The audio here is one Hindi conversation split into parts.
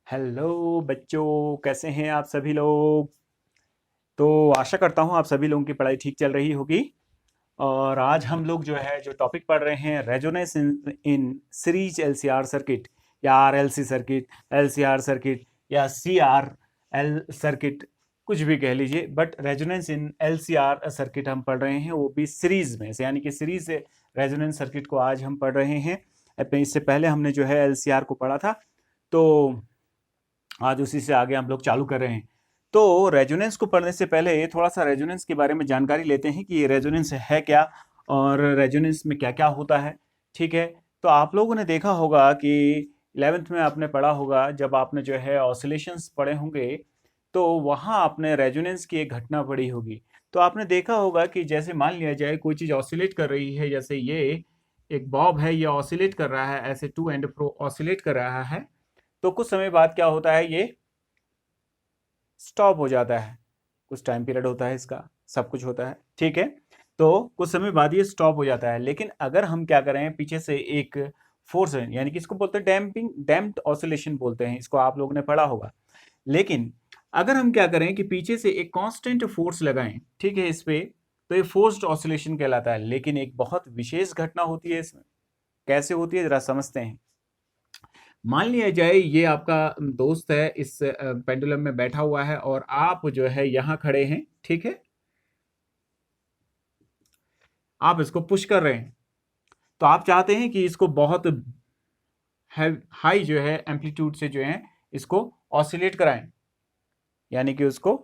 हेलो बच्चों, कैसे हैं आप सभी लोग। तो आशा करता हूँ आप सभी लोगों की पढ़ाई ठीक चल रही होगी। और आज हम लोग जो टॉपिक पढ़ रहे हैं, resonance in series LCR circuit या आरएलसी सर्किट, एलसीआर सर्किट या सीआरएल सर्किट, कुछ भी कह लीजिए, but resonance in LCR circuit हम पढ़ रहे हैं, वो भी सीरीज में से, यानी कि सीरीज से रेजोनेंस सर्किट को आज हम पढ़ रहे हैं। इससे पहले हमने जो है एलसीआर को पढ़ा था, तो आज उसी से आगे हम लोग चालू कर रहे हैं। तो रेजोनेंस को पढ़ने से पहले थोड़ा सा रेजोनेंस के बारे में जानकारी लेते हैं कि ये रेजोनेंस है क्या और रेजोनेंस में क्या क्या होता है। ठीक है, तो आप लोगों ने देखा होगा कि 11th में आपने पढ़ा होगा, जब आपने जो है ऑसिलेशंस पढ़े होंगे, तो वहाँ आपने रेजोनेंस की एक घटना पढ़ी होगी। तो आपने देखा होगा कि जैसे मान लिया जाए कोई चीज़ ऑसिलेट कर रही है, जैसे ये एक बॉब है, ये ऑसिलेट कर रहा है, ऐसे टू एंड फ्रो ऑसिलेट कर रहा है। तो कुछ समय बाद क्या होता है, ये स्टॉप हो जाता है। कुछ टाइम पीरियड होता है इसका, सब कुछ होता है, ठीक है। तो कुछ समय बाद ये स्टॉप हो जाता है, लेकिन अगर हम क्या करें, पीछे से एक फोर्स है, यानी कि इसको बोलते हैं डैम्पिंग, डैम्प्ड ऑसिलेशन बोलते हैं इसको, आप लोगों ने पढ़ा होगा। लेकिन अगर हम क्या करें कि पीछे से एक कांस्टेंट फोर्स लगाएं, ठीक है, इस पे, तो ये फोर्स्ड ऑसिलेशन कहलाता है। लेकिन एक बहुत विशेष घटना होती है इसमें। कैसे होती है, जरा समझते हैं। मान लिया जाए ये आपका दोस्त है, इस पेंडुलम में बैठा हुआ है और आप जो है यहां खड़े हैं, ठीक है। आप इसको पुश कर रहे हैं, तो आप चाहते हैं कि इसको बहुत हाई जो है एम्पलीट्यूड से जो है इसको ऑसिलेट कराएं, यानी कि उसको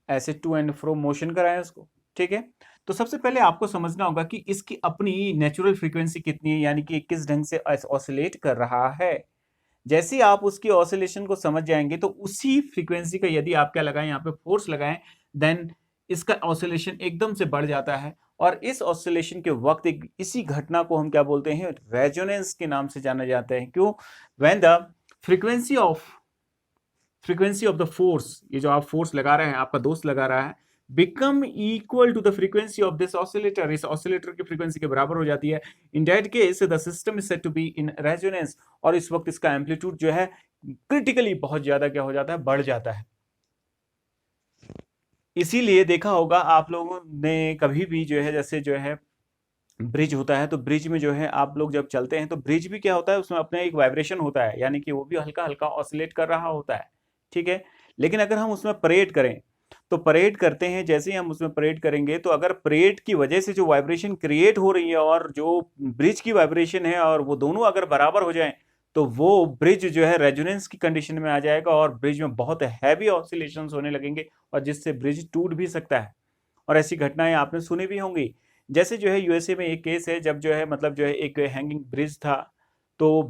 ऐसे टू एंड फ्रो मोशन कराएं उसको, ठीक है। तो सबसे पहले आपको समझना होगा कि इसकी अपनी नेचुरल फ्रीक्वेंसी कितनी है, यानी कि किस ढंग से ऑसिलेट कर रहा है। जैसे ही आप उसकी ऑसिलेशन को समझ जाएंगे, तो उसी फ्रीक्वेंसी का यदि आप क्या लगाएं, यहाँ पे फोर्स लगाएं, देन इसका ऑसिलेशन एकदम से बढ़ जाता है। और इस ऑसिलेशन के वक्त एक इसी घटना को हम क्या बोलते हैं, रेजोनेंस के नाम से जाना जाता है। क्यों? When the frequency of frequency of the force, ये जो आप फोर्स लगा रहे हैं, आपका दोस्त लगा रहा है, become equal to the frequency of this oscillator, इस ऑसिलेटर की फ्रीक्वेंसी के बराबर हो जाती है। In that case the system is said to be in resonance, और इस वक्त इसका एम्पलीट्यूड जो है क्रिटिकली बहुत ज्यादा क्या हो जाता है, बढ़ जाता है। इसीलिए देखा होगा आप लोगों ने कभी भी जो है, जैसे जो है ब्रिज होता है, तो ब्रिज में जो है आप लोग जब चलते हैं, तो ब्रिज भी क्या होता है, उसमें अपना एक वाइब्रेशन होता है, यानी कि वो भी हल्का हल्का ऑसिलेट कर रहा होता है, ठीक है। लेकिन अगर हम उसमें परेड करें, तो परेड करते हैं, जैसे ही हम उसमें परेड करेंगे, तो अगर परेड की वजह से जो वाइब्रेशन क्रिएट हो रही है और जो ब्रिज की वाइब्रेशन है, और वो दोनों अगर बराबर हो जाए, तो वो ब्रिज जो है रेजोनेंस की कंडीशन में आ जाएगा और ब्रिज में बहुत हैवी ऑसिलेशन होने लगेंगे, और जिससे ब्रिज टूट भी सकता है। और ऐसी घटनाएं आपने सुनी भी होंगी। जैसे जो है यूएसए में एक केस है, जब जो है मतलब जो है एक हैंगिंग ब्रिज था, तो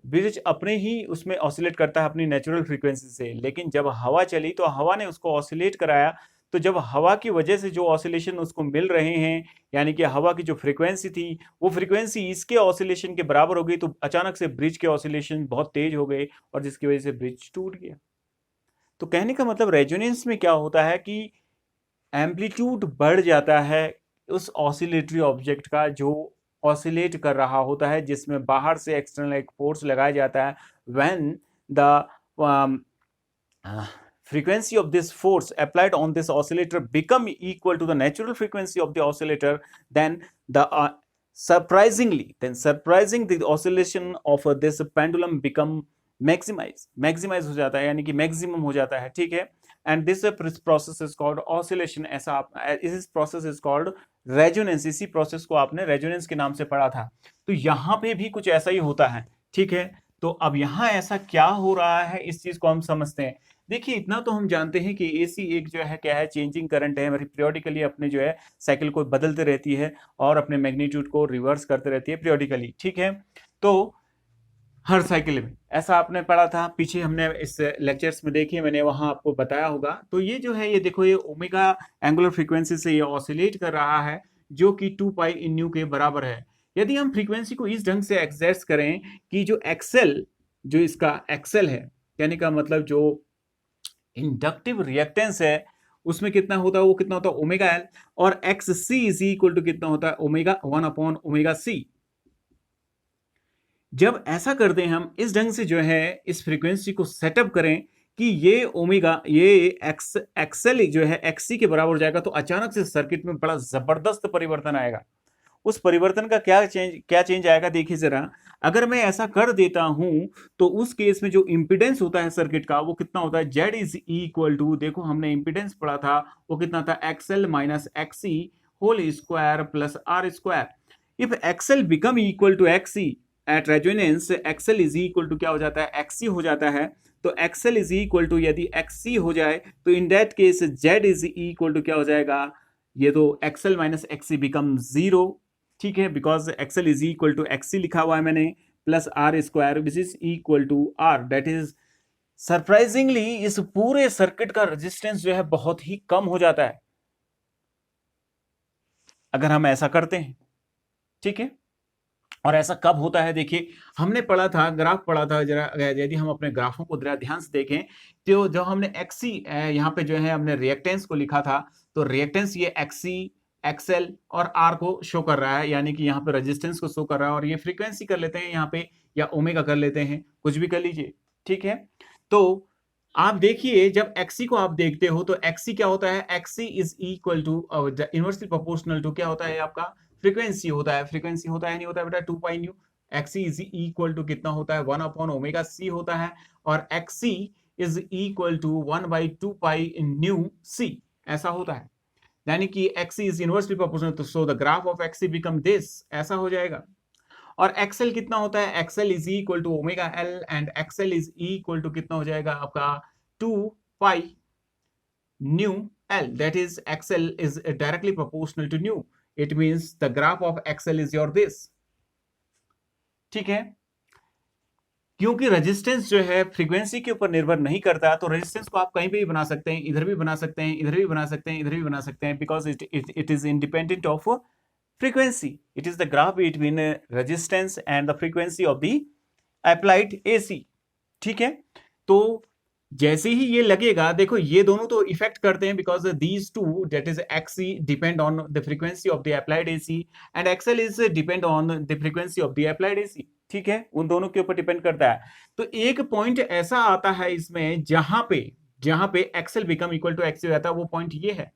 ब्रिज अपने ही उसमें ऑसिलेट करता है अपनी नेचुरल फ्रीक्वेंसी से, लेकिन जब हवा चली तो हवा ने उसको ऑसिलेट कराया। तो जब हवा की वजह से जो ऑसिलेशन उसको मिल रहे हैं, यानी कि हवा की जो फ्रीक्वेंसी थी, वो फ्रीक्वेंसी इसके ऑसिलेशन के बराबर हो गई, तो अचानक से ब्रिज के ऑसिलेशन बहुत तेज हो गए, और जिसकी वजह से ब्रिज टूट गया। तो कहने का मतलब रेजोनेंस में क्या होता है कि एम्पलीट्यूड बढ़ जाता है उस ऑसिलेटरी ऑब्जेक्ट का, जो ऑसिलेट कर रहा होता है, जिसमें बाहर से एक्सटर्नल एक फोर्स लगाया जाता है। When the frequency of this force applied on this oscillator become equal to the natural frequency of the oscillator, then the surprising the oscillation of this pendulum become maximize हो जाता है, यानी कि मैक्सिमम हो जाता है, ठीक है। And this process is called oscillation. ऐसा आप इस प्रोसेस इज कॉल्ड रेजोनेंस। इसी प्रोसेस को आपने रेजोनेंस के नाम से पढ़ा था। तो यहाँ पे भी कुछ ऐसा ही होता है, ठीक है। तो अब यहाँ ऐसा क्या हो रहा है, इस चीज को हम समझते हैं। देखिए, इतना तो हम जानते हैं कि एसी एक जो है क्या है, चेंजिंग करंट है, पीरियोडिकली अपने जो है साइकिल को बदलते रहती है और अपने मैग्नीट्यूड को रिवर्स करते रहती है पीरियोडिकली, ठीक है। तो हर साइकिल में ऐसा आपने पढ़ा था, पीछे हमने इस लेक्चर्स में देखिए, मैंने वहां आपको बताया होगा। तो ये जो है, ये देखो, ये ओमेगा एंगुलर फ्रीक्वेंसी से ये ऑसिलेट कर रहा है, जो कि 2 पाई इन न्यू के बराबर है। यदि हम फ्रीक्वेंसी को इस ढंग से एग्जैस्ट करें कि जो एक्सेल, जो इसका एक्सेल है, यानी का मतलब जो इंडक्टिव रिएक्टेंस है, उसमें कितना होता है, वो कितना होता है, ओमेगा एल। और X C is equal to कितना होता है, ओमेगा 1/ओमेगा सी। जब ऐसा करते हैं हम इस ढंग से जो है इस फ्रीक्वेंसी को सेटअप करें कि ये ओमेगा ये एक्सएल जो है एक्सी के बराबर हो जाएगा, तो अचानक से सर्किट में बड़ा जबरदस्त परिवर्तन आएगा। उस परिवर्तन का क्या चेंज आएगा देखिए जरा। अगर मैं ऐसा कर देता हूं तो उस केस में जो इंपिडेंस होता है सर्किट का वो कितना होता है, जेड इज इक्वल टू, देखो हमने इंपिडेंस पढ़ा था वो कितना था, XL minus XC whole square plus R square. If XL become equal to XC at resonance, XL is equal to क्या हो जाता है, एक्सी हो जाता है। तो एक्सएल इज इक्वल टू यदि एक्सी हो जाए तो in that case Z is equal to क्या हो जाएगा, ये तो XL minus XC become zero, ठीक है, because XL is equal to XC लिखा हुआ है मैंने, plus R square which is equal to R. That is surprisingly इस पूरे सर्किट का रेजिस्टेंस जो है बहुत ही कम हो जाता है अगर हम ऐसा करते हैं, ठीक है। और ऐसा कब होता है, देखिए हमने पढ़ा था, ग्राफ पढ़ा था जरा, यदि हम अपने ग्राफों को जरा ध्यान से देखें तो जो हमने एक्सी यहाँ पे जो है हमने रिएक्टेंस को लिखा था, तो रिएक्टेंस ये एक्सी एक्सएल और आर को शो कर रहा है, यानी कि यहाँ पे रेजिस्टेंस को शो कर रहा है, और ये फ्रीक्वेंसी कर लेते हैं यहाँ पे, या ओमेगा कर लेते हैं, कुछ भी कर लीजिए, ठीक है। तो आप देखिए जब एक्सी को आप देखते हो तो एक्सी क्या होता है, XC is equal to inversely proportional to क्या होता है आपका, फ्रीक्वेंसी होता है। फ्रीक्वेंसी होता है नहीं होता है बेटा, 2 pi nu. XC is equal to कितना होता है, 1 अपॉन ओमेगा सी होता है, और XC is equal to 1 by 2 pi nu C, ऐसा होता है। यानी कि एक्सी इज इनवर्सली प्रोपोर्शनल, तो so the graph of XC become this, ऐसा हो जाएगा। और एक्सएल कितना होता है, XL is equal to omega L, and XL is equal to कितना हो जाएगा आपका 2 pi nu L, that is XL is directly proportional to nu, it means the graph of XL is your this, ठीक है। क्योंकि रेजिस्टेंस जो है फ्रीक्वेंसी के ऊपर निर्भर नहीं करता, तो रेजिस्टेंस को आप कहीं पे भी बना सकते हैं, इधर भी बना सकते हैं, इधर भी बना सकते हैं, इधर भी बना सकते हैं, because it is independent of frequency. It is the graph between resistance and the frequency of the applied AC, ठीक है। तो जैसे ही ये लगेगा, देखो ये दोनों तो इफेक्ट करते हैं, because these two that is XC depend on the frequency of the applied AC and XL is depend on the frequency of the applied AC, ठीक है, उन दोनों के ऊपर डिपेंड करता है। तो एक पॉइंट ऐसा आता है इसमें जहां पे XL become equal to XC हो जाता है, वो पॉइंट ये है।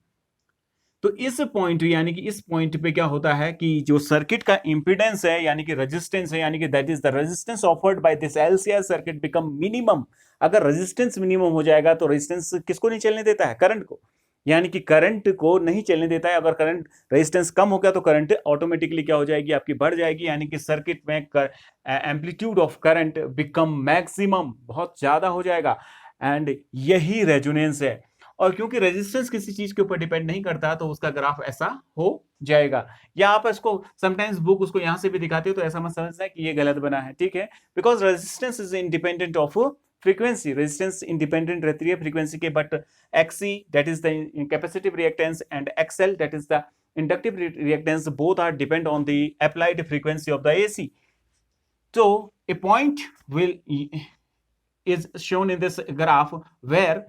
तो इस पॉइंट यानी कि इस पॉइंट पे क्या होता है कि जो सर्किट का इंपीडेंस है यानी कि रेजिस्टेंस है, यानी कि that is the resistance offered by this LCR circuit become minimum. अगर रेजिस्टेंस मिनिमम हो जाएगा तो रेजिस्टेंस किसको नहीं चलने देता है, करंट को, यानी कि करंट को नहीं चलने देता है। अगर करंट रेजिस्टेंस कम हो गया तो करंट ऑटोमेटिकली क्या हो जाएगी आपकी, बढ़ जाएगी, यानी कि सर्किट में amplitude of current become maximum, बहुत ज्यादा हो जाएगा, एंड यही रेजोनेंस है। और क्योंकि रेजिस्टेंस किसी चीज के ऊपर डिपेंड नहीं करता तो उसका ग्राफ ऐसा हो जाएगा। या आप इसको समटाइम्स बुक उसको यहां से भी दिखाते हो तो ऐसा मत समझना कि ये गलत बना है, ठीक है, because resistance is independent of frequency, resistance independent रहती है फ्रीक्वेंसी के, but XC that is the capacitive reactance and XL that is the inductive reactance, both are depend on the applied frequency of the AC. So a point is shown in this graph where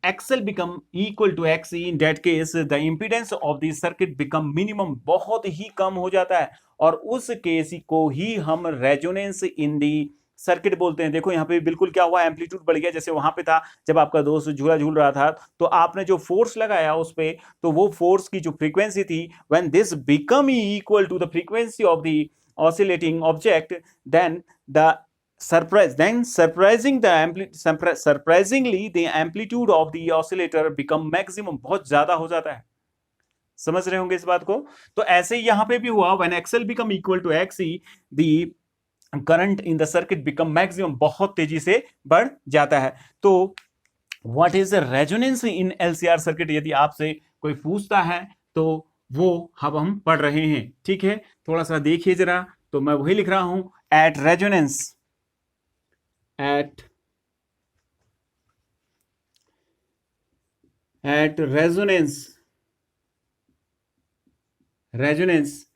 XL become equal to XC. In that case the impedance of the circuit become minimum, बहुत ही कम हो जाता है, और उस केस को ही हम रेजोनेंस इन दी सर्किट बोलते हैं। देखो यहाँ पे बिल्कुल क्या हुआ, एम्पलीट्यूड बढ़ गया, जैसे वहां पे था जब आपका दोस्त झूला झूल रहा था तो आपने जो फोर्स लगाया उस पे, तो वो फोर्स की जो फ्रीक्वेंसी थी, when this become equal to the frequency of the oscillating object, then surprisingly the amplitude of the oscillator become maximum, बहुत ज्यादा हो जाता है। समझ रहे होंगे इस बात को। तो ऐसे ही यहां पे भी हुआ, when XL become equal to XC the current in the circuit become maximum, बहुत तेजी से बढ़ जाता है। तो what is the resonance in LCR circuit, यदि आपसे कोई पूछता है तो वो अब हम पढ़ रहे हैं, ठीक है। थोड़ा सा देखिए जरा, तो मैं वही लिख रहा हूं, at resonance, resonance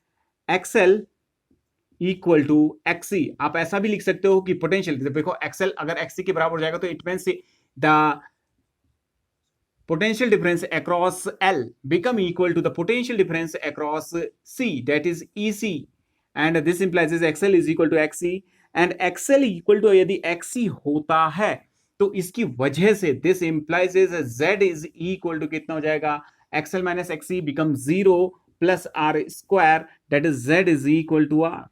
XL equal to XC। आप ऐसा भी लिख सकते हो कि पोटेंशियल, देखो XL अगर XC के बराबर हो जाएगा तो it means the potential difference across L become equal to the potential difference across C, that is EC, and this implies is XL is equal to XC, and XL equal to यदि एक्सी होता है तो इसकी वजह से this implies is Z is equal to कितना हो जाएगा, XL minus XC become 0 plus R square, that is Z is equal to R,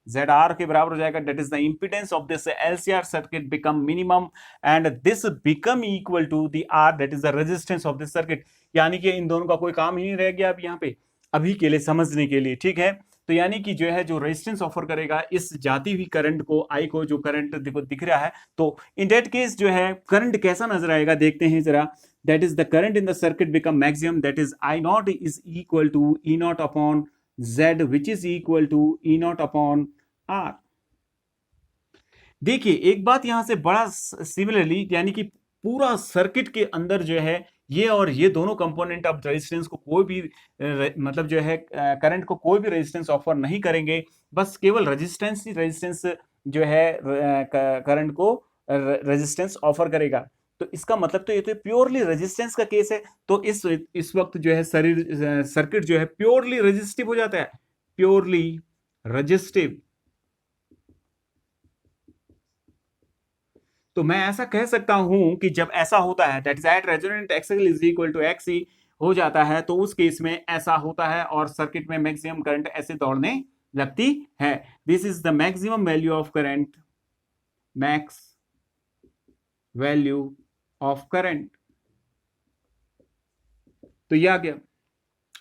Z R के बराबर हो जाएगा, that is the impedance of this LCR circuit become minimum and this become equal to the R, that is the resistance of this circuit. यानी कि इन दोनों का कोई काम ही नहीं रह गया अब यहाँ पे अभी के लिए समझने के लिए, ठीक है। तो यानी कि जो है जो रेजिस्टेंस ऑफर करेगा इस जाती हुई करंट को, आई को, जो करंट देखो दिख रहा है, तो इन दैट केस जो है करंट कैसा नजर आएगा देखते हैं जरा। That is the current in the circuit become maximum, that is I naught is equal to E naught upon Z which is equal to E naught upon R. देखिए एक बात यहां से बड़ा सिमिलरली, यानी कि पूरा सर्किट के अंदर जो है ये और ये दोनों कंपोनेंट अब रेजिस्टेंस को कोई भी मतलब जो है करंट को कोई भी रेजिस्टेंस ऑफर नहीं करेंगे, बस केवल रेजिस्टेंस ही रेजिस्टेंस जो है करंट को रेजिस्टेंस ऑफर करेगा। तो इसका मतलब तो ये तो प्योरली रेजिस्टेंस का केस है। तो इस वक्त जो है सर्किट जो है प्योरली रेजिस्टिव हो जाता है, प्योरली रेजिस्टिव। तो मैं ऐसा कह सकता हूं कि जब ऐसा होता है that is at resonant XL is equal to XC हो जाता है, तो उस केस में ऐसा होता है और सर्किट में मैक्सिमम करंट ऐसे दौड़ने लगती है। This is the maximum value of current, max value of current. तो यह आ गया।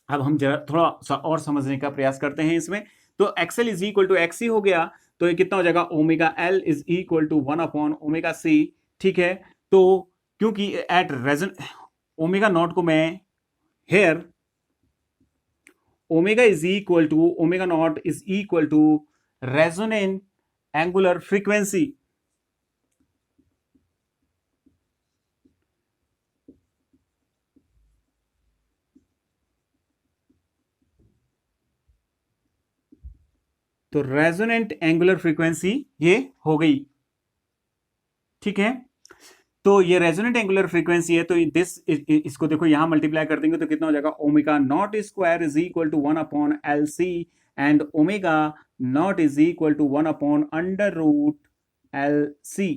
अब हम जरा थोड़ा सा और समझने का प्रयास करते हैं इसमें। तो XL is equal to XC हो गया, तो ये कितना हो जाएगा, omega L is equal to 1 upon omega C, ठीक है। तो क्योंकि एट रेजन ओमेगा नॉट को मैं here omega is equal to omega naught is equal to resonant angular frequency. तो रेजोनेंट एंगुलर फ्रीक्वेंसी ये हो गई, ठीक है। तो ये रेजोनेंट एंगुलर फ्रीक्वेंसी है, तो दिस इसको देखो यहां मल्टीप्लाई कर देंगे तो कितना हो जाएगा, omega naught square is equal to 1 upon L C and omega naught is equal to 1 upon under root L C.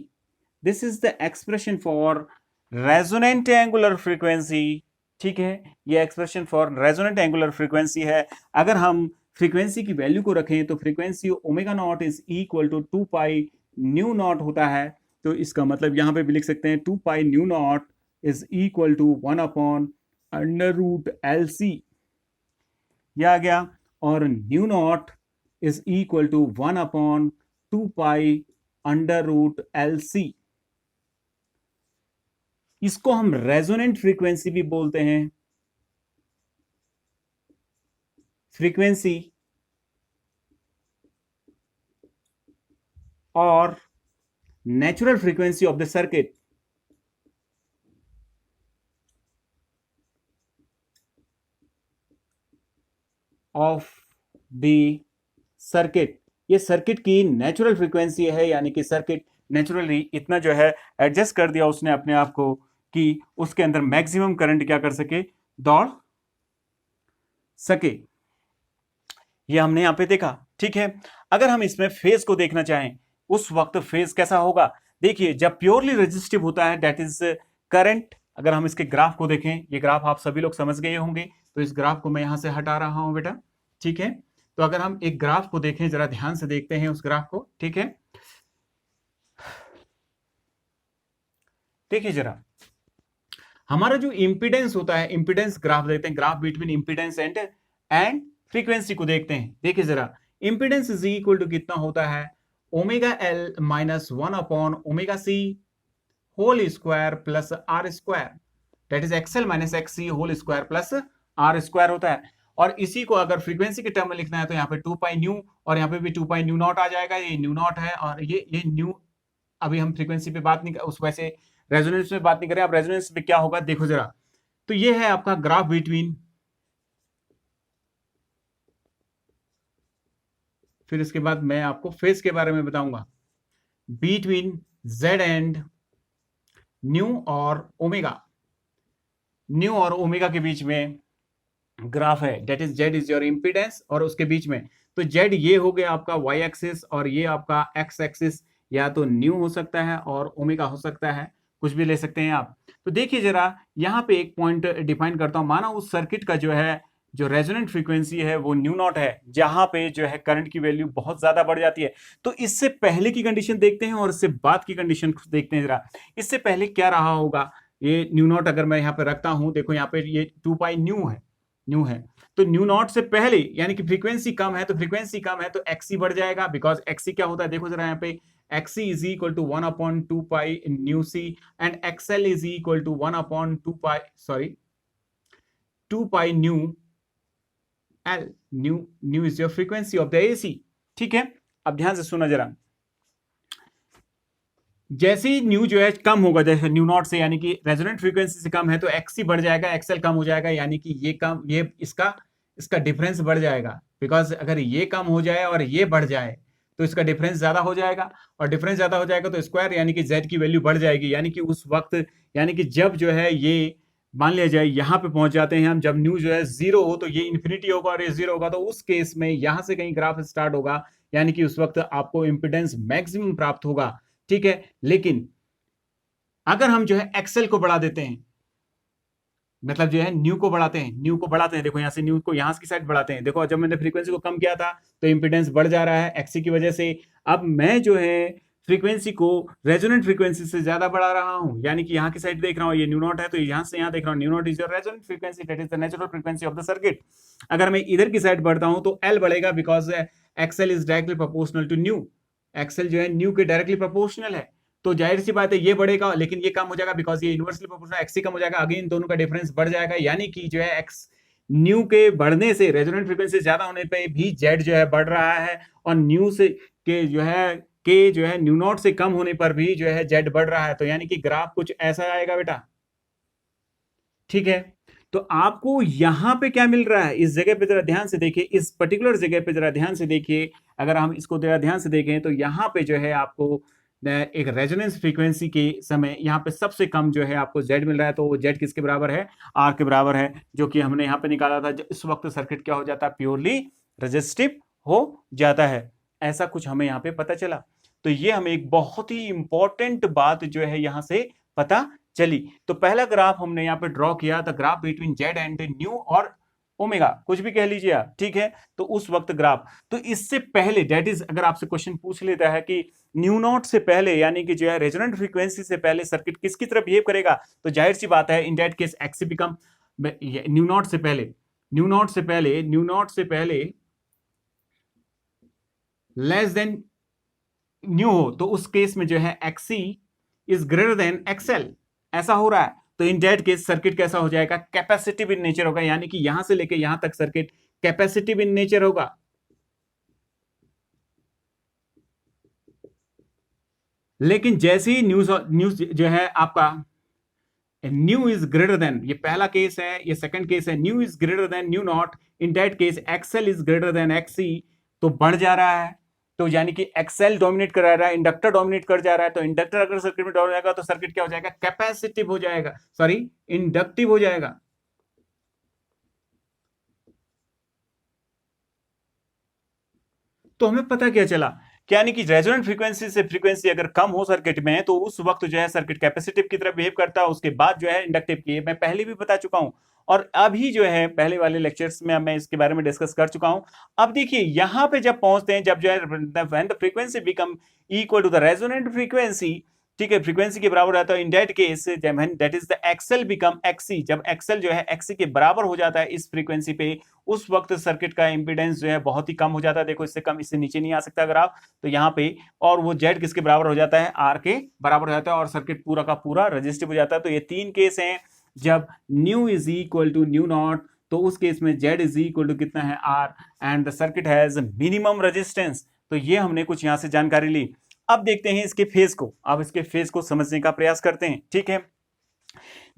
This is the expression for resonant angular frequency, ठीक है। ये expression for resonant angular frequency है। अगर हम फ्रीक्वेंसी की वैल्यू को रखें तो frequency omega naught is equal to 2 pi nu naught होता है। तो इसका मतलब यहां पे भी लिख सकते हैं 2 pi nu naught is equal to 1 upon under root L C, यह आ गया। और nu naught is equal to 1 upon 2 pi under root L C. इसको हम रेजोनेंट फ्रीक्वेंसी भी बोलते हैं, फ्रीक्वेंसी और natural frequency of the circuit. Of the circuit, ये सर्किट की नेचुरल फ्रीक्वेंसी है, यानी कि सर्किट नेचुरली इतना जो है एडजस्ट कर दिया उसने अपने आप को कि उसके अंदर मैक्सिमम करंट क्या कर सके, दौड़ सके। ये हमने यहां पे देखा, ठीक है। अगर हम इसमें फेज को देखना चाहें उस वक्त फेज कैसा होगा, देखिए जब प्योरली रेजिस्टिव होता है दैट इज करंट। अगर हम इसके ग्राफ को देखें, ये ग्राफ आप सभी लोग समझ गए होंगे, तो इस ग्राफ को मैं यहां से हटा रहा हूं बेटा, ठीक है। तो अगर हम एक ग्राफ को देखें, जरा ध्यान से देखते हैं उस ग्राफ को, ठीक है। देखिए जरा हमारा जो इंपीडेंस होता है, इंपीडेंस ग्राफ देखते हैं, graph between impedance and frequency को देखते हैं। देखिए जरा इंपीडेंस इज इक्वल टू कितना होता है, omega L minus 1 upon omega C whole square plus R square, that is XL minus XC whole square plus R square होता है। और इसी को अगर फ्रीक्वेंसी के टर्म में लिखना है तो यहाँ पे 2 पाई न्यू और यहाँ पे भी 2 पाई न्यू नॉट आ जाएगा, ये न्यू नॉट है और ये न्यू। अभी हम फ्रीक्वेंसी पे बात नहीं, उस वैसे रेजोनेंस में बात नहीं करें। अब रेजोनेंस में क्या होगा देखो जरा, तो ये है आपका ग्राफ बिटवीन, फिर इसके बाद मैं आपको फेज के बारे में बताऊंगा, बिटवीन जेड एंड न्यू और ओमेगा, न्यू और ओमेगा के बीच में ग्राफ है, that is Z is your impedance और उसके बीच में। तो जेड ये हो गया आपका वाई एक्सिस और ये आपका एक्स एक्सिस, या तो न्यू हो सकता है और ओमेगा हो सकता है, कुछ भी ले सकते हैं आप। तो देखिए जरा यहाँ पे एक पॉइंट डिफाइन करता हूं, माना उस सर्किट का जो है जो रेजोनेंट फ्रीक्वेंसी है वो न्यू नॉट है, जहां पे जो है करंट की वैल्यू बहुत ज्यादा बढ़ जाती है। तो इससे पहले की कंडीशन देखते हैं और इससे बाद की कंडीशन देखते हैं जरा। इससे पहले क्या रहा होगा, ये न्यू नॉट अगर मैं यहाँ पे रखता हूं, देखो यहाँ पे ये 2 पाई न्यू है। तो न्यू नॉट से पहले यानी कि फ्रीक्वेंसी कम है, तो फ्रीक्वेंसी कम है तो एक्सी बढ़ जाएगा, बिकॉज एक्सी क्या होता है, देखो जरा यहाँ पे XC is equal to 1 upon 2 pi nu c and XL is equal to 1 upon 2 pi 2 pi nu L. Nu is your frequency of the AC। ठीक है, अब ध्यान से सुना जरा। जैसे ही न्यू जो है कम होगा, जैसे न्यू नॉट से यानी कि रेजोनेंट फ्रीक्वेंसी से कम है, तो XC बढ़ जाएगा, XL कम हो जाएगा, यानी कि ये कम, ये इसका डिफरेंस बढ़ जाएगा। बिकॉज अगर ये कम हो जाए और ये बढ़ जाए तो इसका डिफरेंस ज्यादा हो जाएगा, और डिफरेंस ज्यादा हो जाएगा तो स्क्वायर यानी कि Z की वैल्यू बढ़ जाएगी। यानी कि उस वक्त, यानी कि जब जो है ये मान लिया जाए यहां पे पहुंच जाते हैं हम, जब न्यू जो है 0 हो तो ये इंफिनिटी होगा और ये 0 होगा, तो उस केस में यहां से कहीं ग्राफ स्टार्ट होगा, यानी कि उस वक्त आपको इंपिडेंस मैक्सिमम प्राप्त होगा। ठीक है, लेकिन अगर हम जो है एक्सेल को बढ़ा देते हैं, मतलब जो है न्यू को बढ़ाते हैं, देखो यहां से न्यू को यहां की साइड बढ़ाते हैं, देखो जब मैंने फ्रीक्वेंसी को कम किया था तो इंपीडेंस बढ़ जा रहा है एक्सी की वजह से। अब मैं जो है फ्रीक्वेंसी को रेजोनेंट फ्रीक्वेंसी से ज्यादा बढ़ा रहा हूं, यानी कि यहां की साइड देख रहा हूं, ये न्यू नॉट है तो यहां से यहां देख रहा हूं, new naught is your resonant frequency, that is the natural frequency of the circuit. अगर मैं इधर की साइड बढ़ता हूं तो एल बढ़ेगा, because XL is directly proportional to nu. XL जो है न्यू के डायरेक्टली प्रोपोर्शनल है, तो जाहिर सी बात है ये बढ़ेगा, लेकिन ये कम हो जाएगा बिकॉज ये इनवर्सली प्रोपोर्शनल, एक्सी कम हो जाएगा, अगेन दोनों का डिफरेंस बढ़ जाएगा। यानी कि जो है एक्स न्यू के बढ़ने से, रेजोनेंट फ्रीक्वेंसी ज्यादा होने पे भी जेड जो है बढ़ रहा है, और न्यू से के जो है न्यू नॉट से कम होने पर भी जो है जेड बढ़ रहा है। तो यानी कि ग्राफ कुछ ऐसा आएगा बेटा। ठीक है, तो आपको यहां पे क्या मिल रहा है, इस जगह पे जरा ध्यान से देखिए, इस पर्टिकुलर जगह पे जरा ध्यान से देखिए। अगर हम इसको जरा ध्यान से देखें तो यहां पे जो है आपको एक रेजोनेंस फ्रीक्वेंसी के समय यहाँ पे सबसे कम जो है आपको जेड मिल रहा है, तो वो जेड किसके बराबर है, आर के बराबर है, जो कि हमने यहाँ पे निकाला था। इस वक्त सर्किट क्या हो जाता है, प्योरली रेजिस्टिव हो जाता है। ऐसा कुछ हमें यहाँ पे पता चला। तो ये हमें एक बहुत ही इंपॉर्टेंट बात जो है यहाँ से पता चली। तो पहला ग्राफ हमने यहाँ पे ड्रॉ किया था, graph between Z and nu और ओमेगा, कुछ भी कह लीजिए आप। ठीक है, तो उस वक्त ग्राफ, तो इससे पहले दैट इज, अगर आपसे क्वेश्चन पूछ लेता है कि न्यू नॉट से पहले यानी कि जो है रेजोनेंट फ्रीक्वेंसी से पहले सर्किट किसकी तरह बिहेव करेगा, तो जाहिर सी बात है in that case x become, new not से पहले लेस देन न्यू हो, तो उस केस में जो है XC is greater than XL, ऐसा हो रहा है। तो इन दैट केस सर्किट कैसा हो जाएगा, कैपेसिटिव इन नेचर होगा, यानी कि यहां से लेके यहां तक सर्किट कैपेसिटिव इन नेचर होगा। लेकिन जैसे ही न्यूज जो है आपका न्यू इज ग्रेटर देन, ये पहला केस है, ये सेकंड केस है, nu is greater than nu naught, in that case XL is greater than XC, तो बढ़ जा रहा है। तो यानी कि एक्सएल डोमिनेट कर रहा है, इंडक्टर डोमिनेट कर जा रहा है। तो इंडक्टर अगर सर्किट में डोमिनेट जाएगा तो सर्किट क्या हो जाएगा, कैपेसिटिव हो जाएगा, सॉरी इंडक्टिव हो जाएगा। तो हमें पता क्या चला, यानी कि रेजोनेंट फ्रीक्वेंसी से फ्रीक्वेंसी अगर कम हो सर्किट में तो उस वक्त जो है सर्किट कैपेसिटिव की तरह बिहेव करता है, उसके बाद जो है इंडक्टिव की, मैं पहले भी बता चुका हूं, और अभी जो है पहले वाले लेक्चर्स में मैं इसके बारे में डिस्कस कर चुका हूं। अब देखिए यहां पे जब पहुंचते हैं, जब जो है when the frequency become equal to the resonant frequency, ठीक है, फ्रीक्वेंसी के बराबर रहता है, in that case that is the XL become XC, जब एक्सएल जो है एक्सी के बराबर हो जाता है इस फ्रीक्वेंसी पे, उस वक्त सर्किट का इंपीडेंस जो है बहुत ही कम हो जाता है। देखो इससे कम, इससे नीचे नहीं आ सकता अगर आप, तो यहाँ पे, और वो जेड किसके बराबर हो जाता है, आर के बराबर हो जाता है, और सर्किट पूरा का पूरा रेजिस्टिव हो जाता है। तो ये तीन केस हैं, जब nu is equal to nu naught, तो उस केस में जेड इज इक्वल टू कितना है, R, and the circuit has minimum resistance. तो ये हमने कुछ यहाँ से जानकारी ली। अब देखते हैं इसके फेज को, अब इसके फेज को समझने का प्रयास करते हैं। ठीक है,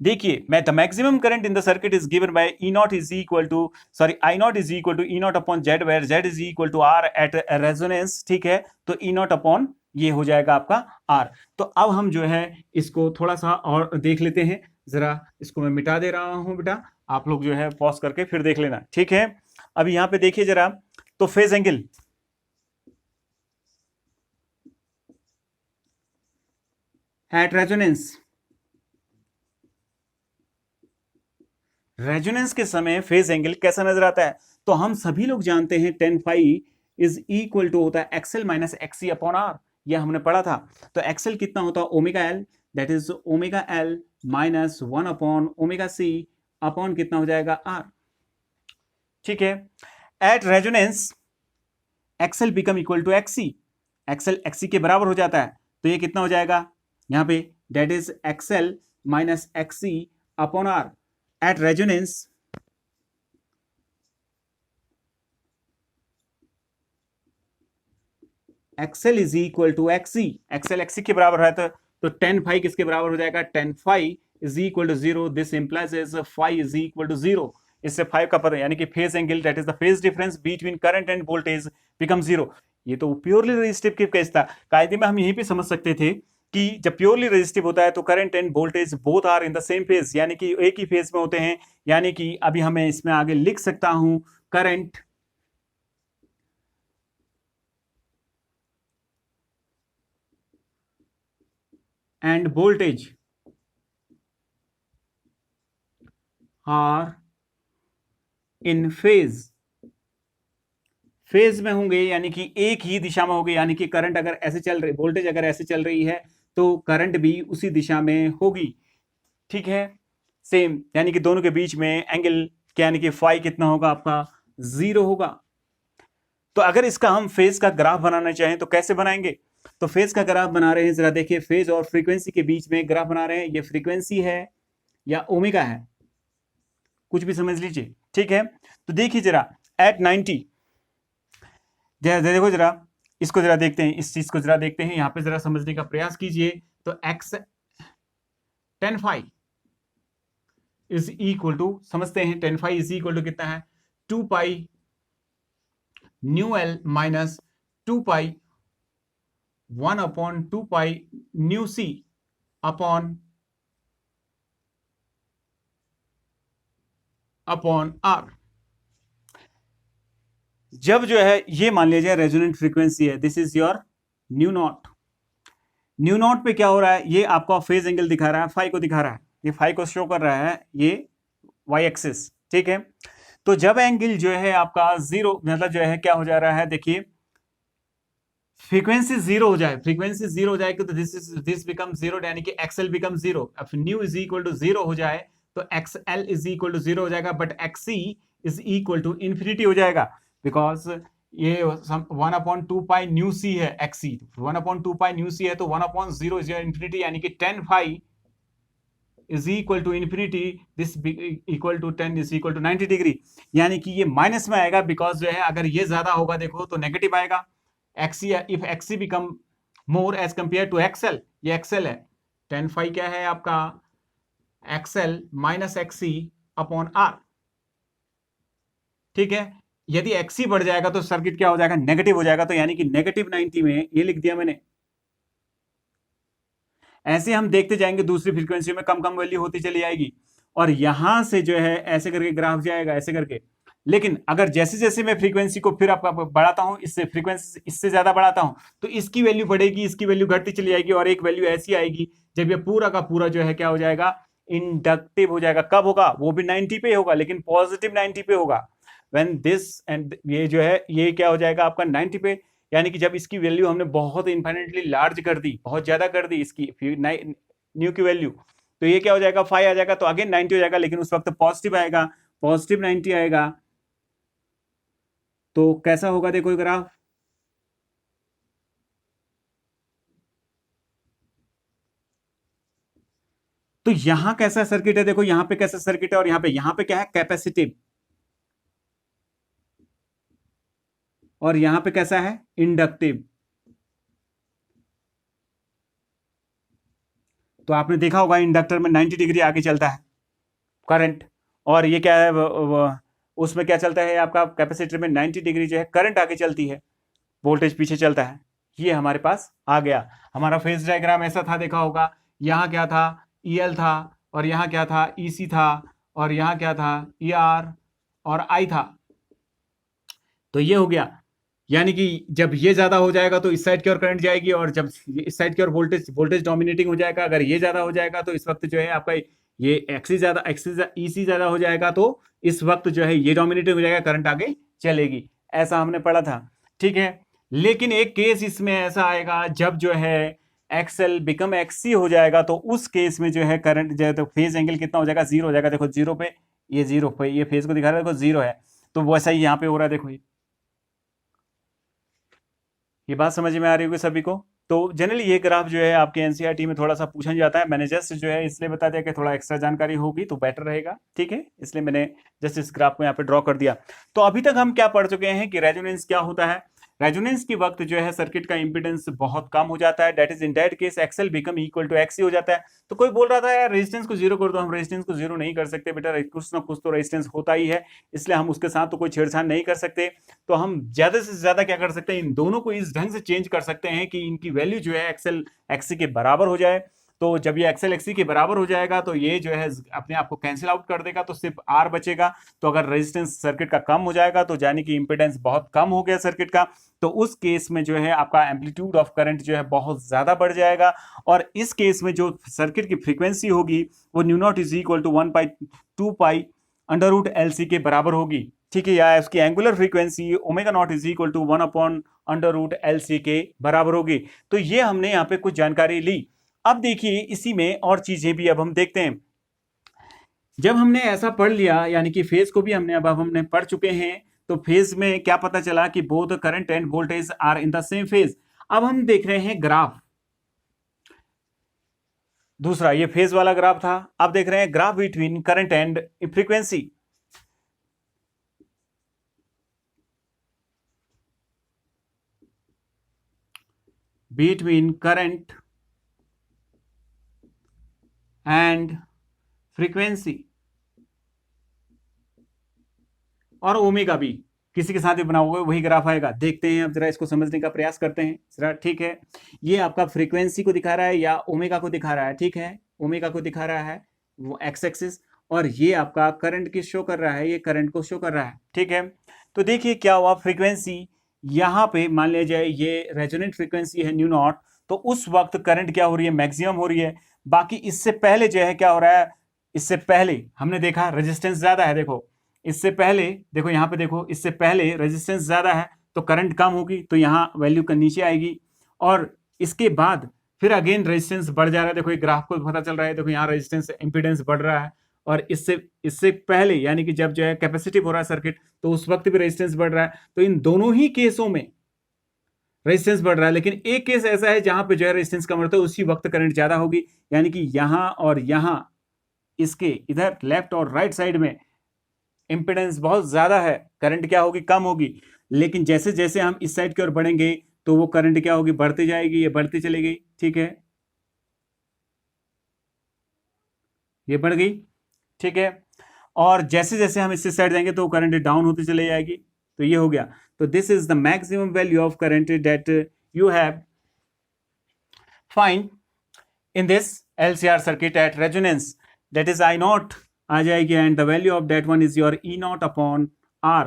देखिए, मैं the maximum current in the circuit is given by E naught is equal to, sorry I naught is equal to E naught upon Z, where Z is equal to R at resonance. ठीक है, तो ई नॉट अपॉन ये हो जाएगा आपका आर। तो अब हम जो है इसको थोड़ा सा और देख लेते हैं, जरा इसको मैं मिटा दे रहा हूं बेटा, आप लोग जो है पॉज करके फिर देख लेना। ठीक है, अब यहाँ पे देखिए जरा, तो फेज एंगल एट रेजोनेंस के समय फेज एंगल कैसा नजर आता है? तो हम सभी लोग जानते हैं tan phi is equal to होता है XL minus XC upon R, यह हमने पढ़ा था। तो एक्सएल कितना होता है? Omega L, that is omega L minus 1 upon omega C upon कितना हो जाएगा? आर। ठीक है, at resonance XL become equal to XC, XL XC के बराबर हो जाता है। तो ये कितना हो जाएगा यहां पे? That is XL minus XC upon R. At resonance XL is equal to XC, XL XC के बराबर है तो tan फाई किसके बराबर हो जाएगा? tan phi is equal to 0, this implies is phi is equal to 0। इससे 5 का पता, यानी कि phase angle that is the phase difference between current and voltage become 0। ये तो प्योरली रेजिस्टिव के केस था। कायदे में हम यहीं पे समझ सकते थे कि जब प्योरली रेजिस्टिव होता है तो current and voltage both are in the same phase, यानी कि एक ही फेज में होते हैं। यानी कि अभी हमें इसमें आगे लिख सकता हूं current and voltage are in phase, phase में होंगे यानी कि एक ही दिशा में होंगे। यानी कि करंट अगर ऐसे चल रही, वोल्टेज अगर ऐसे चल रही है तो करंट भी उसी दिशा में होगी। ठीक है, सेम, यानी कि दोनों के बीच में एंगल यानी कि फाई कितना होगा आपका? 0 होगा। तो अगर इसका हम फेज का ग्राफ बनाना चाहें तो कैसे बनाएंगे? तो फेज का ग्राफ बना रहे हैं, जरा देखिए, फेज और फ्रीक्वेंसी के बीच में ग्राफ बना रहे हैं। ये फ्रीक्वेंसी है या ओमेगा है, कुछ भी समझ लीजिए। ठीक है, तो देखिए जरा एट 90, देखो जरा इसको जरा देखते हैं, इस चीज को जरा देखते हैं, यहां पे जरा समझने का प्रयास कीजिए। तो X tan phi is equal to, समझते हैं, tan phi is equal to कितना है? 2 pi nu L minus 2 pi 1 upon 2 pi nu C upon R. जब जो है ये मान लीजिए रेजोनेंट फ्रीक्वेंसी है, this is your nu naught. Nu naught पे क्या हो रहा है? ये आपका फेज एंगल दिखा रहा है, फाई को दिखा रहा है, ये फाई को शो कर रहा है, ये वाई एक्सिस। ठीक है, तो जब एंगल जो है आपका 0, मतलब जो है क्या हो जा रहा है? देखिए, फ्रीक्वेंसी 0 हो जाए, फ्रीक्वेंसी 0 हो जाएगी तो दिस बिकम 0, यानी कि एक्सएल बिकम 0। अब न्यू इज इक्वल टू 0 हो जाए तो एक्सएल इज इक्वल टू 0 हो जाएगा, but XC is equal to infinity हो जाएगा, बिकॉज ये 1 अपॉन 2 पाई न्यू सी है, एक्सी 1 अपॉन 2 पाई न्यू सी है, तो 1 अपॉन 0 इज इन्फिनिटी, यानी कि tan phi is equal to infinity, this equal to 10 is equal to 90 degree. यानी कि ये माइनस में आएगा, बिकॉज जो है अगर ये ज्यादा होगा देखो तो नेगेटिव आएगा। XC, if XC become more as compare to XL, ये एक्सएल है, tan फाई क्या है आपका? XL minus XC upon R. ठीक है, यदि एक्सी बढ़ जाएगा तो सर्किट क्या हो जाएगा? नेगेटिव हो जाएगा। तो यानी कि नेगेटिव 90 में ये लिख दिया मैंने। ऐसे हम देखते जाएंगे, दूसरी फ्रीक्वेंसी में कम कम वैल्यू होती चली जाएगी, और यहां से जो है ऐसे करके ग्राफ जाएगा, ऐसे करके। लेकिन अगर जैसे जैसे मैं फ्रीक्वेंसी को फिर आपका बढ़ाता हूं, इससे फ्रीक्वेंसी इससे ज्यादा बढ़ाता हूं, तो इसकी वैल्यू बढ़ेगी, इसकी वैल्यू घटती चली जाएगी, और एक वैल्यू ऐसी आएगी जब ये पूरा का पूरा जो है क्या हो जाएगा? इंडक्टिव हो जाएगा। कब होगा? वो भी 90 पे होगा, लेकिन पॉजिटिव 90 पे होगा। व्हेन दिस एंड ये जो है ये क्या हो जाएगा आपका? 90 पे। यानी कि जब इसकी वैल्यू हमने बहुत इन्फिनिटली लार्ज कर दी, बहुत ज्यादा कर दी इसकी न्यू की वैल्यू, तो ये क्या हो जाएगा? 5 आ जाएगा, तो अगेन 90 हो जाएगा, लेकिन उस वक्त पॉजिटिव आएगा, पॉजिटिव 90 आएगा। तो कैसा होगा देखो ग्राफ? तो यहां कैसा सर्किट है? देखो यहां पे कैसा सर्किट है, और यहां पे क्या है? कैपेसिटिव। और यहां पे कैसा है? इंडक्टिव। तो आपने देखा होगा इंडक्टर में 90 डिग्री आगे चलता है करंट, और ये क्या है? उसमें क्या चलता है आपका? कैपेसिटर में 90 डिग्री जो है करंट आगे चलती है, वोल्टेज पीछे चलता है। ये हमारे पास आ गया। हमारा फेज डायग्राम ऐसा था, देखा होगा। यहाँ क्या था? EL था, और यहाँ क्या था? EC था, और यहाँ क्या था? ER और I था। तो ये हो गया, यानी कि जब ये ज्यादा हो जाएगा तो इस साइड की ओर करंट जाएगी, और जब इस साइड की ओर वोल्टेज डोमिनेटिंग हो जाएगा, अगर ये ज्यादा हो जाएगा तो इस वक्त जो है आपका ये ईसी ज्यादा हो जाएगा, तो इस वक्त जो है ये डोमिनेटिंग हो जाएगा, करंट आगे चलेगी। ऐसा हमने पढ़ा था, ठीक है। लेकिन एक केस इसमें ऐसा आएगा जब जो है एक्सएल बिकम एक्ससी हो जाएगा, तो उस केस में जो है करंट जो है तो फेज एंगल कितना हो जाएगा, जीरो हो जाएगा। देखो जीरो पे, ये जीरो पे, ये फेज को दिखा रहा है, देखो जीरो है, तो वैसा ही यहाँ पे हो रहा है। देखो ये बात समझ में आ रही होगी सभी को। तो जनरली ये ग्राफ जो है आपके एनसीईआरटी में थोड़ा सा पूछा जाता है, मैंने जस्ट जो है इसलिए बता दिया कि थोड़ा एक्स्ट्रा जानकारी होगी तो बेटर रहेगा, ठीक है, इसलिए मैंने जस्ट इस ग्राफ को यहाँ पे ड्रॉ कर दिया। तो अभी तक हम क्या पढ़ चुके हैं कि रेजोनेंस क्या होता है। रेजोनेंस के वक्त जो है सर्किट का इंपीडेंस बहुत कम हो जाता है, that is in that case XL become equal to XC हो जाता है। तो कोई बोल रहा था यार रेजिस्टेंस को जीरो कर दो, हम रेजिस्टेंस को जीरो नहीं कर सकते बेटा, कुछ ना कुछ तो रेजिस्टेंस होता ही है, इसलिए हम उसके साथ तो कोई छेड़छाड़ नहीं कर सकते। तो हम ज्यादा से ज्यादा क्या कर सकते हैं, इन दोनों को इस ढंग से चेंज कर सकते हैं कि इनकी वैल्यू जो है एक्सएल एक्ससी के बराबर हो जाए। तो जब ये एक्सएल एक्ससी के बराबर हो जाएगा तो ये जो है अपने आप को कैंसिल आउट कर देगा, तो सिर्फ आर बचेगा। तो अगर रेजिस्टेंस सर्किट का कम हो जाएगा तो यानी कि इंपेडेंस बहुत कम हो गया सर्किट का, तो उस केस में जो है आपका एम्पलीट्यूड ऑफ करंट जो है बहुत ज्यादा बढ़ जाएगा। और इस केस में जो सर्किट की फ्रीक्वेंसी होगी वो nu naught is equal to 1/2 under root L C के बराबर होगी, ठीक है, या इसकी angular frequency omega naught is equal to 1/√LC के बराबर होगी। तो ये हमने यहाँ पे कुछ जानकारी ली। अब देखिए इसी में और चीजें भी अब हम देखते हैं। जब हमने ऐसा पढ़ लिया, यानी कि फेज को भी हमने पढ़ चुके हैं, तो फेज में क्या पता चला कि both current and voltage are in the same phase. अब हम देख रहे हैं ग्राफ, दूसरा ये फेज वाला ग्राफ था, अब देख रहे हैं graph between current and frequency. Between current and frequency और ओमेगा भी किसी के साथ भी बना हुआ वही ग्राफ आएगा। देखते हैं अब जरा इसको समझने का प्रयास करते हैं जरा, ठीक है। ये आपका फ्रीक्वेंसी को दिखा रहा है या ओमेगा को दिखा रहा है, ठीक है, ओमेगा को दिखा रहा है वो एक्स एक्सिस, और ये आपका करंट की शो कर रहा है, ये करंट को शो कर रहा है, ठीक है। तो देखिए क्या हुआ, फ्रीक्वेंसी यहाँ पे मान लिया जाए ये रेजोनेंट फ्रीक्वेंसी है न्यू नॉट, तो उस वक्त करंट क्या हो रही है, मैक्सिमम हो रही है। बाकी इससे पहले जो है क्या हो रहा है, इससे पहले हमने देखा रेजिस्टेंस ज्यादा है, देखो इससे पहले, देखो यहाँ पे देखो, इससे पहले रेजिस्टेंस ज्यादा है तो करंट कम होगी, तो यहाँ वैल्यू का नीचे आएगी, और इसके बाद फिर अगेन रेजिस्टेंस बढ़ जा रहा है। देखो ये ग्राफ को पता चल रहा है, देखो यहाँ रेजिस्टेंस इंपीडेंस बढ़ रहा है, और इससे पहले यानी कि जब जो है कैपेसिटिव हो रहा है सर्किट, तो उस वक्त भी रेजिस्टेंस बढ़ रहा है। तो इन दोनों ही केसों में रेजिस्टेंस बढ़ रहा है, लेकिन एक केस ऐसा है जहां पे जो है रेजिस्टेंस कम रहता है, उसी वक्त करंट ज्यादा होगी, यानी कि यहां और यहां इसके इधर लेफ्ट और राइट साइड में इंपेडेंस बहुत ज्यादा है, करंट क्या होगी, कम होगी। लेकिन जैसे जैसे हम इस साइड की ओर बढ़ेंगे तो वो करंट क्या होगी, बढ़ती जाएगी, ये बढ़ती चली गई, ठीक है, ये बढ़ गई, ठीक है। और जैसे जैसे हम इससे साइड जाएंगे तो करंट डाउन होती चली जाएगी, तो ये हो गया। तो this is the maximum value of current that you have find in this LCR circuit at resonance, that is I naught आ जाएगी, and the value of that one is your E naught upon R,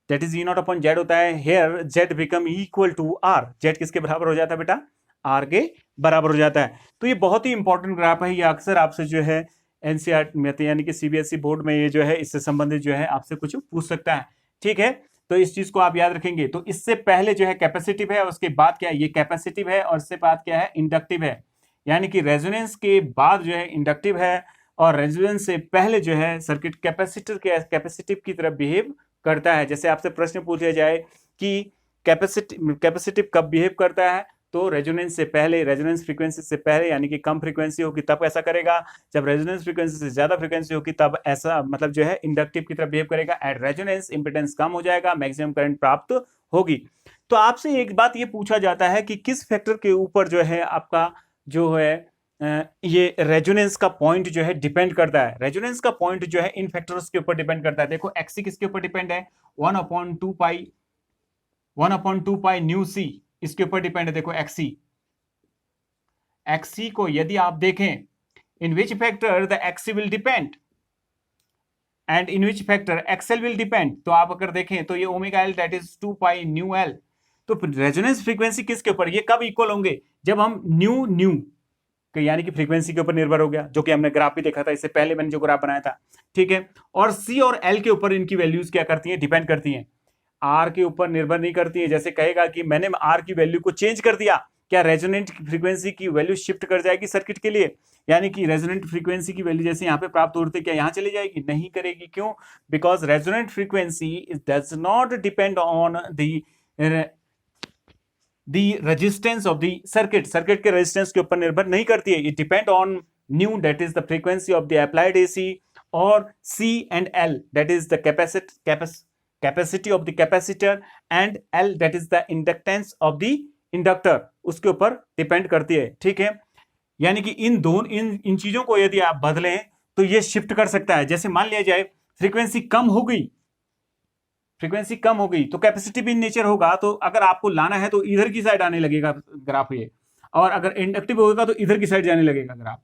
that is E naught upon Z होता है। Here Z become equal to R, Z किसके बराबर हो जाता है बेटा, R के बराबर हो जाता है। तो ये बहुत ही इंपॉर्टेंट ग्राफ है, ये अक्सर आपसे जो है एनसीआर में यानी कि सीबीएसई बोर्ड में ये जो है इससे संबंधित जो है आपसे कुछ पूछ सकता है, ठीक है। तो इस चीज को आप याद रखेंगे। तो इससे पहले जो है कैपेसिटिव है, उसके बाद क्या है, ये कैपेसिटिव है, और इससे बाद क्या है, इंडक्टिव है, यानी कि रेजोनेंस के बाद जो है इंडक्टिव है, और रेजोनेंस से पहले जो है सर्किट कैपेसिटिव की तरफ बिहेव करता है। जैसे आपसे प्रश्न पूछा जाए कि कैपेसिटिव कब बिहेव करता है, तो रेजोनेंस से पहले, रेजोनेंस फ्रीक्वेंसी से पहले, यानी कि कम फ्रीक्वेंसी होगी तब ऐसा करेगा, जब रेजोनेंस फ्रीक्वेंसी से ज्यादा फ्रीक्वेंसी होगी तब ऐसा मतलब जो है इंडक्टिव की तरफ बिहेव करेगा। एट रेजोनेंस इंपेडेंस कम हो जाएगा, मैक्सिमम करंट प्राप्त होगी। तो आपसे एक बात ये पूछा जाता है कि किस फैक्टर के ऊपर जो है आपका जो है ये रेजोनेंस का पॉइंट जो है डिपेंड करता है। रेजोनेंस का पॉइंट जो है इन फैक्टर्स के ऊपर डिपेंड करता है। देखो एक्सी किसके ऊपर डिपेंड है, 1/2 पाई न्यू सी इसके ऊपर डिपेंड है। देखो एक्सी को यदि आप देखें, in which factor the XC will depend, and in which factor XL will depend, तो आप अगर देखें तो ये omega L that is 2 pi nu L. तो रेजोनेंस फ्रीक्वेंसी किसके ऊपर, ये कब इक्वल होंगे, जब हम न्यू न्यू यानी कि फ्रीक्वेंसी के ऊपर निर्भर हो गया, जो कि हमने ग्राफ भी देखा था इससे पहले, मैंने जो ग्राफ बनाया था, ठीक है। और सी और एल के ऊपर इनकी वैल्यूज क्या करती हैं, डिपेंड करती हैं, आर के ऊपर निर्भर नहीं करती है। जैसे कहेगा कि मैंने आर की वैल्यू को चेंज कर दिया, क्या रेजोनेंट फ्रीक्वेंसी की वैल्यू शिफ्ट कर जाएगी सर्किट के लिए, यानी कि रेजोनेंट फ्रीक्वेंसी की वैल्यू जैसे यहाँ पे प्राप्त होती है क्या यहाँ चली जाएगी, नहीं करेगी। क्यों, because resonant frequency does not depend on the resistance of the circuit, circuit के रेजिस्टेंस के ऊपर निर्भर नहीं करती है। It depend on nu that is the frequency of the applied AC, और C and L that is the capacity of the capacitor, and L that is the inductance of the inductor, उसके ऊपर डिपेंड करती है, ठीक है। यानी कि इन चीजों को यदि आप बदलें तो ये शिफ्ट कर सकता है। जैसे मान लिया जाए फ्रीक्वेंसी कम हो गई, फ्रीक्वेंसी कम हो गई तो कैपेसिटी भी नेचर होगा, तो अगर आपको लाना है तो इधर की साइड आने लगेगा ग्राफ ये, और अगर इंडक्टिव होगा तो इधर की साइड जाने लगेगा ग्राफ।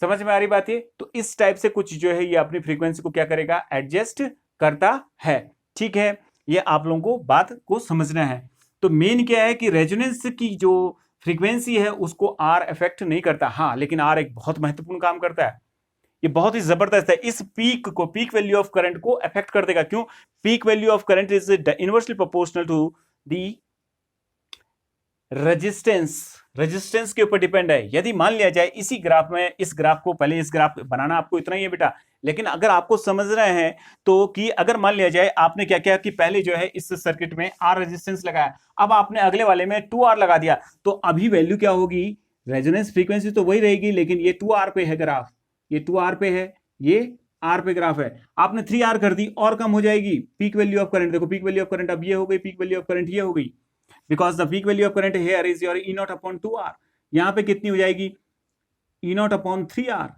समझ में आ रही बात ये? तो इस टाइप से कुछ जो है ये अपनी फ्रीक्वेंसी को क्या करेगा, एडजस्ट करता है, ठीक है। ये आप लोगों को बात को समझना है। तो मेन क्या है कि रेजोनेंस की जो फ्रीक्वेंसी है उसको आर इफेक्ट नहीं करता, हाँ, लेकिन आर एक बहुत महत्वपूर्ण काम करता है, ये बहुत ही जबरदस्त है। इस पीक को, पीक वैल्यू ऑफ करंट को अफेक्ट कर देगा। क्यों, peak value of current is inversely proportional to the resistance के ऊपर डिपेंड है। यदि मान लिया जाए इसी ग्राफ में, इस ग्राफ को, पहले इस ग्राफ बनाना आपको इतना ही है बेटा, लेकिन अगर आपको समझ रहे हैं तो कि अगर मान लिया जाए आपने क्या किया कि पहले जो है इस सर्किट में आर रेजिस्टेंस लगाया, अब आपने अगले वाले में 2R लगा दिया, तो अभी वैल्यू क्या होगी, रेजोनेंस फ्रीक्वेंसी तो वही रहेगी, लेकिन ये 2R पे है ग्राफ, ये 2R पे है, ये R पे ग्राफ है। आपने 3R कर दी और कम हो जाएगी पीक वैल्यू ऑफ करंट। देखो पीक वैल्यू ऑफ करंट अब ये हो गई, पीक वैल्यू ऑफ करंट ये हो गई, because the peak value of current here is your E0 upon 2R। यहां पे कितनी हो जाएगी, E0 अपॉन 3R।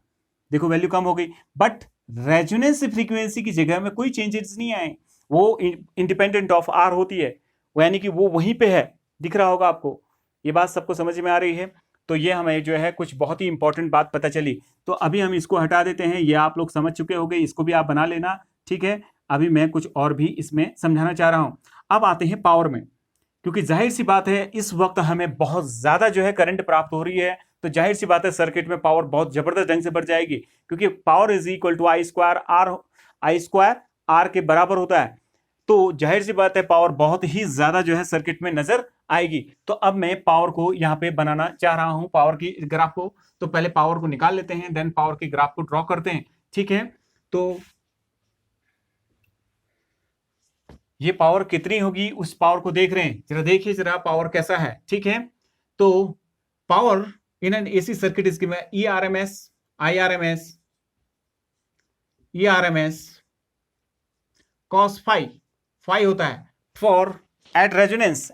देखो वैल्यू कम हो गई, बट रेजोनेंस फ्रीक्वेंसी की जगह में कोई चेंजेस नहीं आए, वो इंडिपेंडेंट ऑफ R होती है, यानी कि वो वहीं पे है, दिख रहा होगा आपको। ये बात सबको समझ में आ रही है? तो ये हमें जो है कुछ बहुत ही इंपॉर्टेंट बात पता चली। तो अभी हम इसको हटा देते हैं, ये आप लोग समझ चुके होंगे, इसको भी आप बना लेना, ठीक है। अभी मैं कुछ और भी इसमें समझाना चाह रहा हूं। अब आते हैं पावर में, क्योंकि जाहिर सी बात है इस वक्त हमें बहुत ज्यादा जो है करंट प्राप्त हो रही है, तो जाहिर सी बात है सर्किट में पावर बहुत जबरदस्त ढंग से बढ़ जाएगी, क्योंकि power is equal to I square R के बराबर होता है। तो जाहिर सी बात है पावर बहुत ही ज्यादा जो है सर्किट में नजर आएगी। तो अब मैं पावर को यहां पे बनाना चाह रहा हूं, पावर की ग्राफ को। तो पहले पावर को निकाल लेते हैं, देन पावर की ग्राफ को ड्रॉ करते हैं, ठीक है। तो ये पावर कितनी होगी, उस पावर को देख रहे हैं, जरा देखिए जरा पावर कैसा है, ठीक है। तो power in an AC circuit is given ERMS, IRMS, ERMS cos phi होता है फॉर एट रेजोनेंस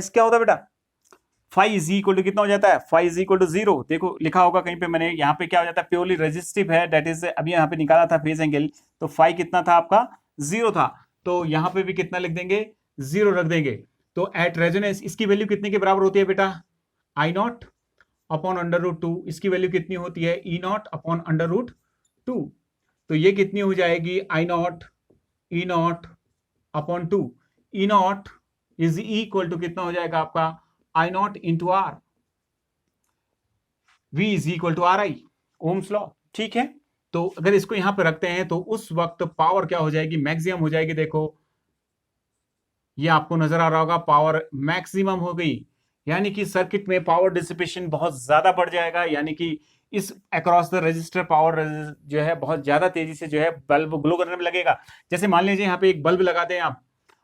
क्या होता है बेटा, फाई इज इक्वल टू कितना हो जाता है, फाई इज इक्वल टू 0। देखो लिखा होगा कहीं पे, मैंने यहाँ पे क्या हो जाता है, प्योरली रेजिस्टिव है, दैट इज अभी यहाँ पे निकाला था फेज एंगल, तो फाई कितना था आपका, 0 था, तो यहाँ पे भी कितना लिख देंगे, 0 रख देंगे। तो एट रेजोनेंस इसकी वैल्यू कितने के बराबर होती है बेटा, I0 अपॉन √2। इसकी वैल्यू कितनी होती है, E0 अपॉन √2। तो ये कितनी हो जाएगी, E0 upon 2। E0 is equal to कितना हो जाएगा आपका, I0 into R, V is equal to RI, Ohm's law, ठीक है। तो अगर इसको यहां पे रखते हैं तो उस वक्त पावर क्या हो जाएगी, मैक्सिमम हो जाएगी। देखो ये आपको नजर आ रहा होगा, पावर मैक्सिमम हो गई, यानी कि सर्किट में पावर डिसिपेशन बहुत ज्यादा बढ़ जाएगा, यानी कि इस अक्रॉस द रजिस्टर पावर जो है बहुत ज्यादा तेजी से जो है बल्ब ग्लो करने में लगेगा। जैसे मान लीजिए यहाँ पे एक बल्ब लगा दें आप,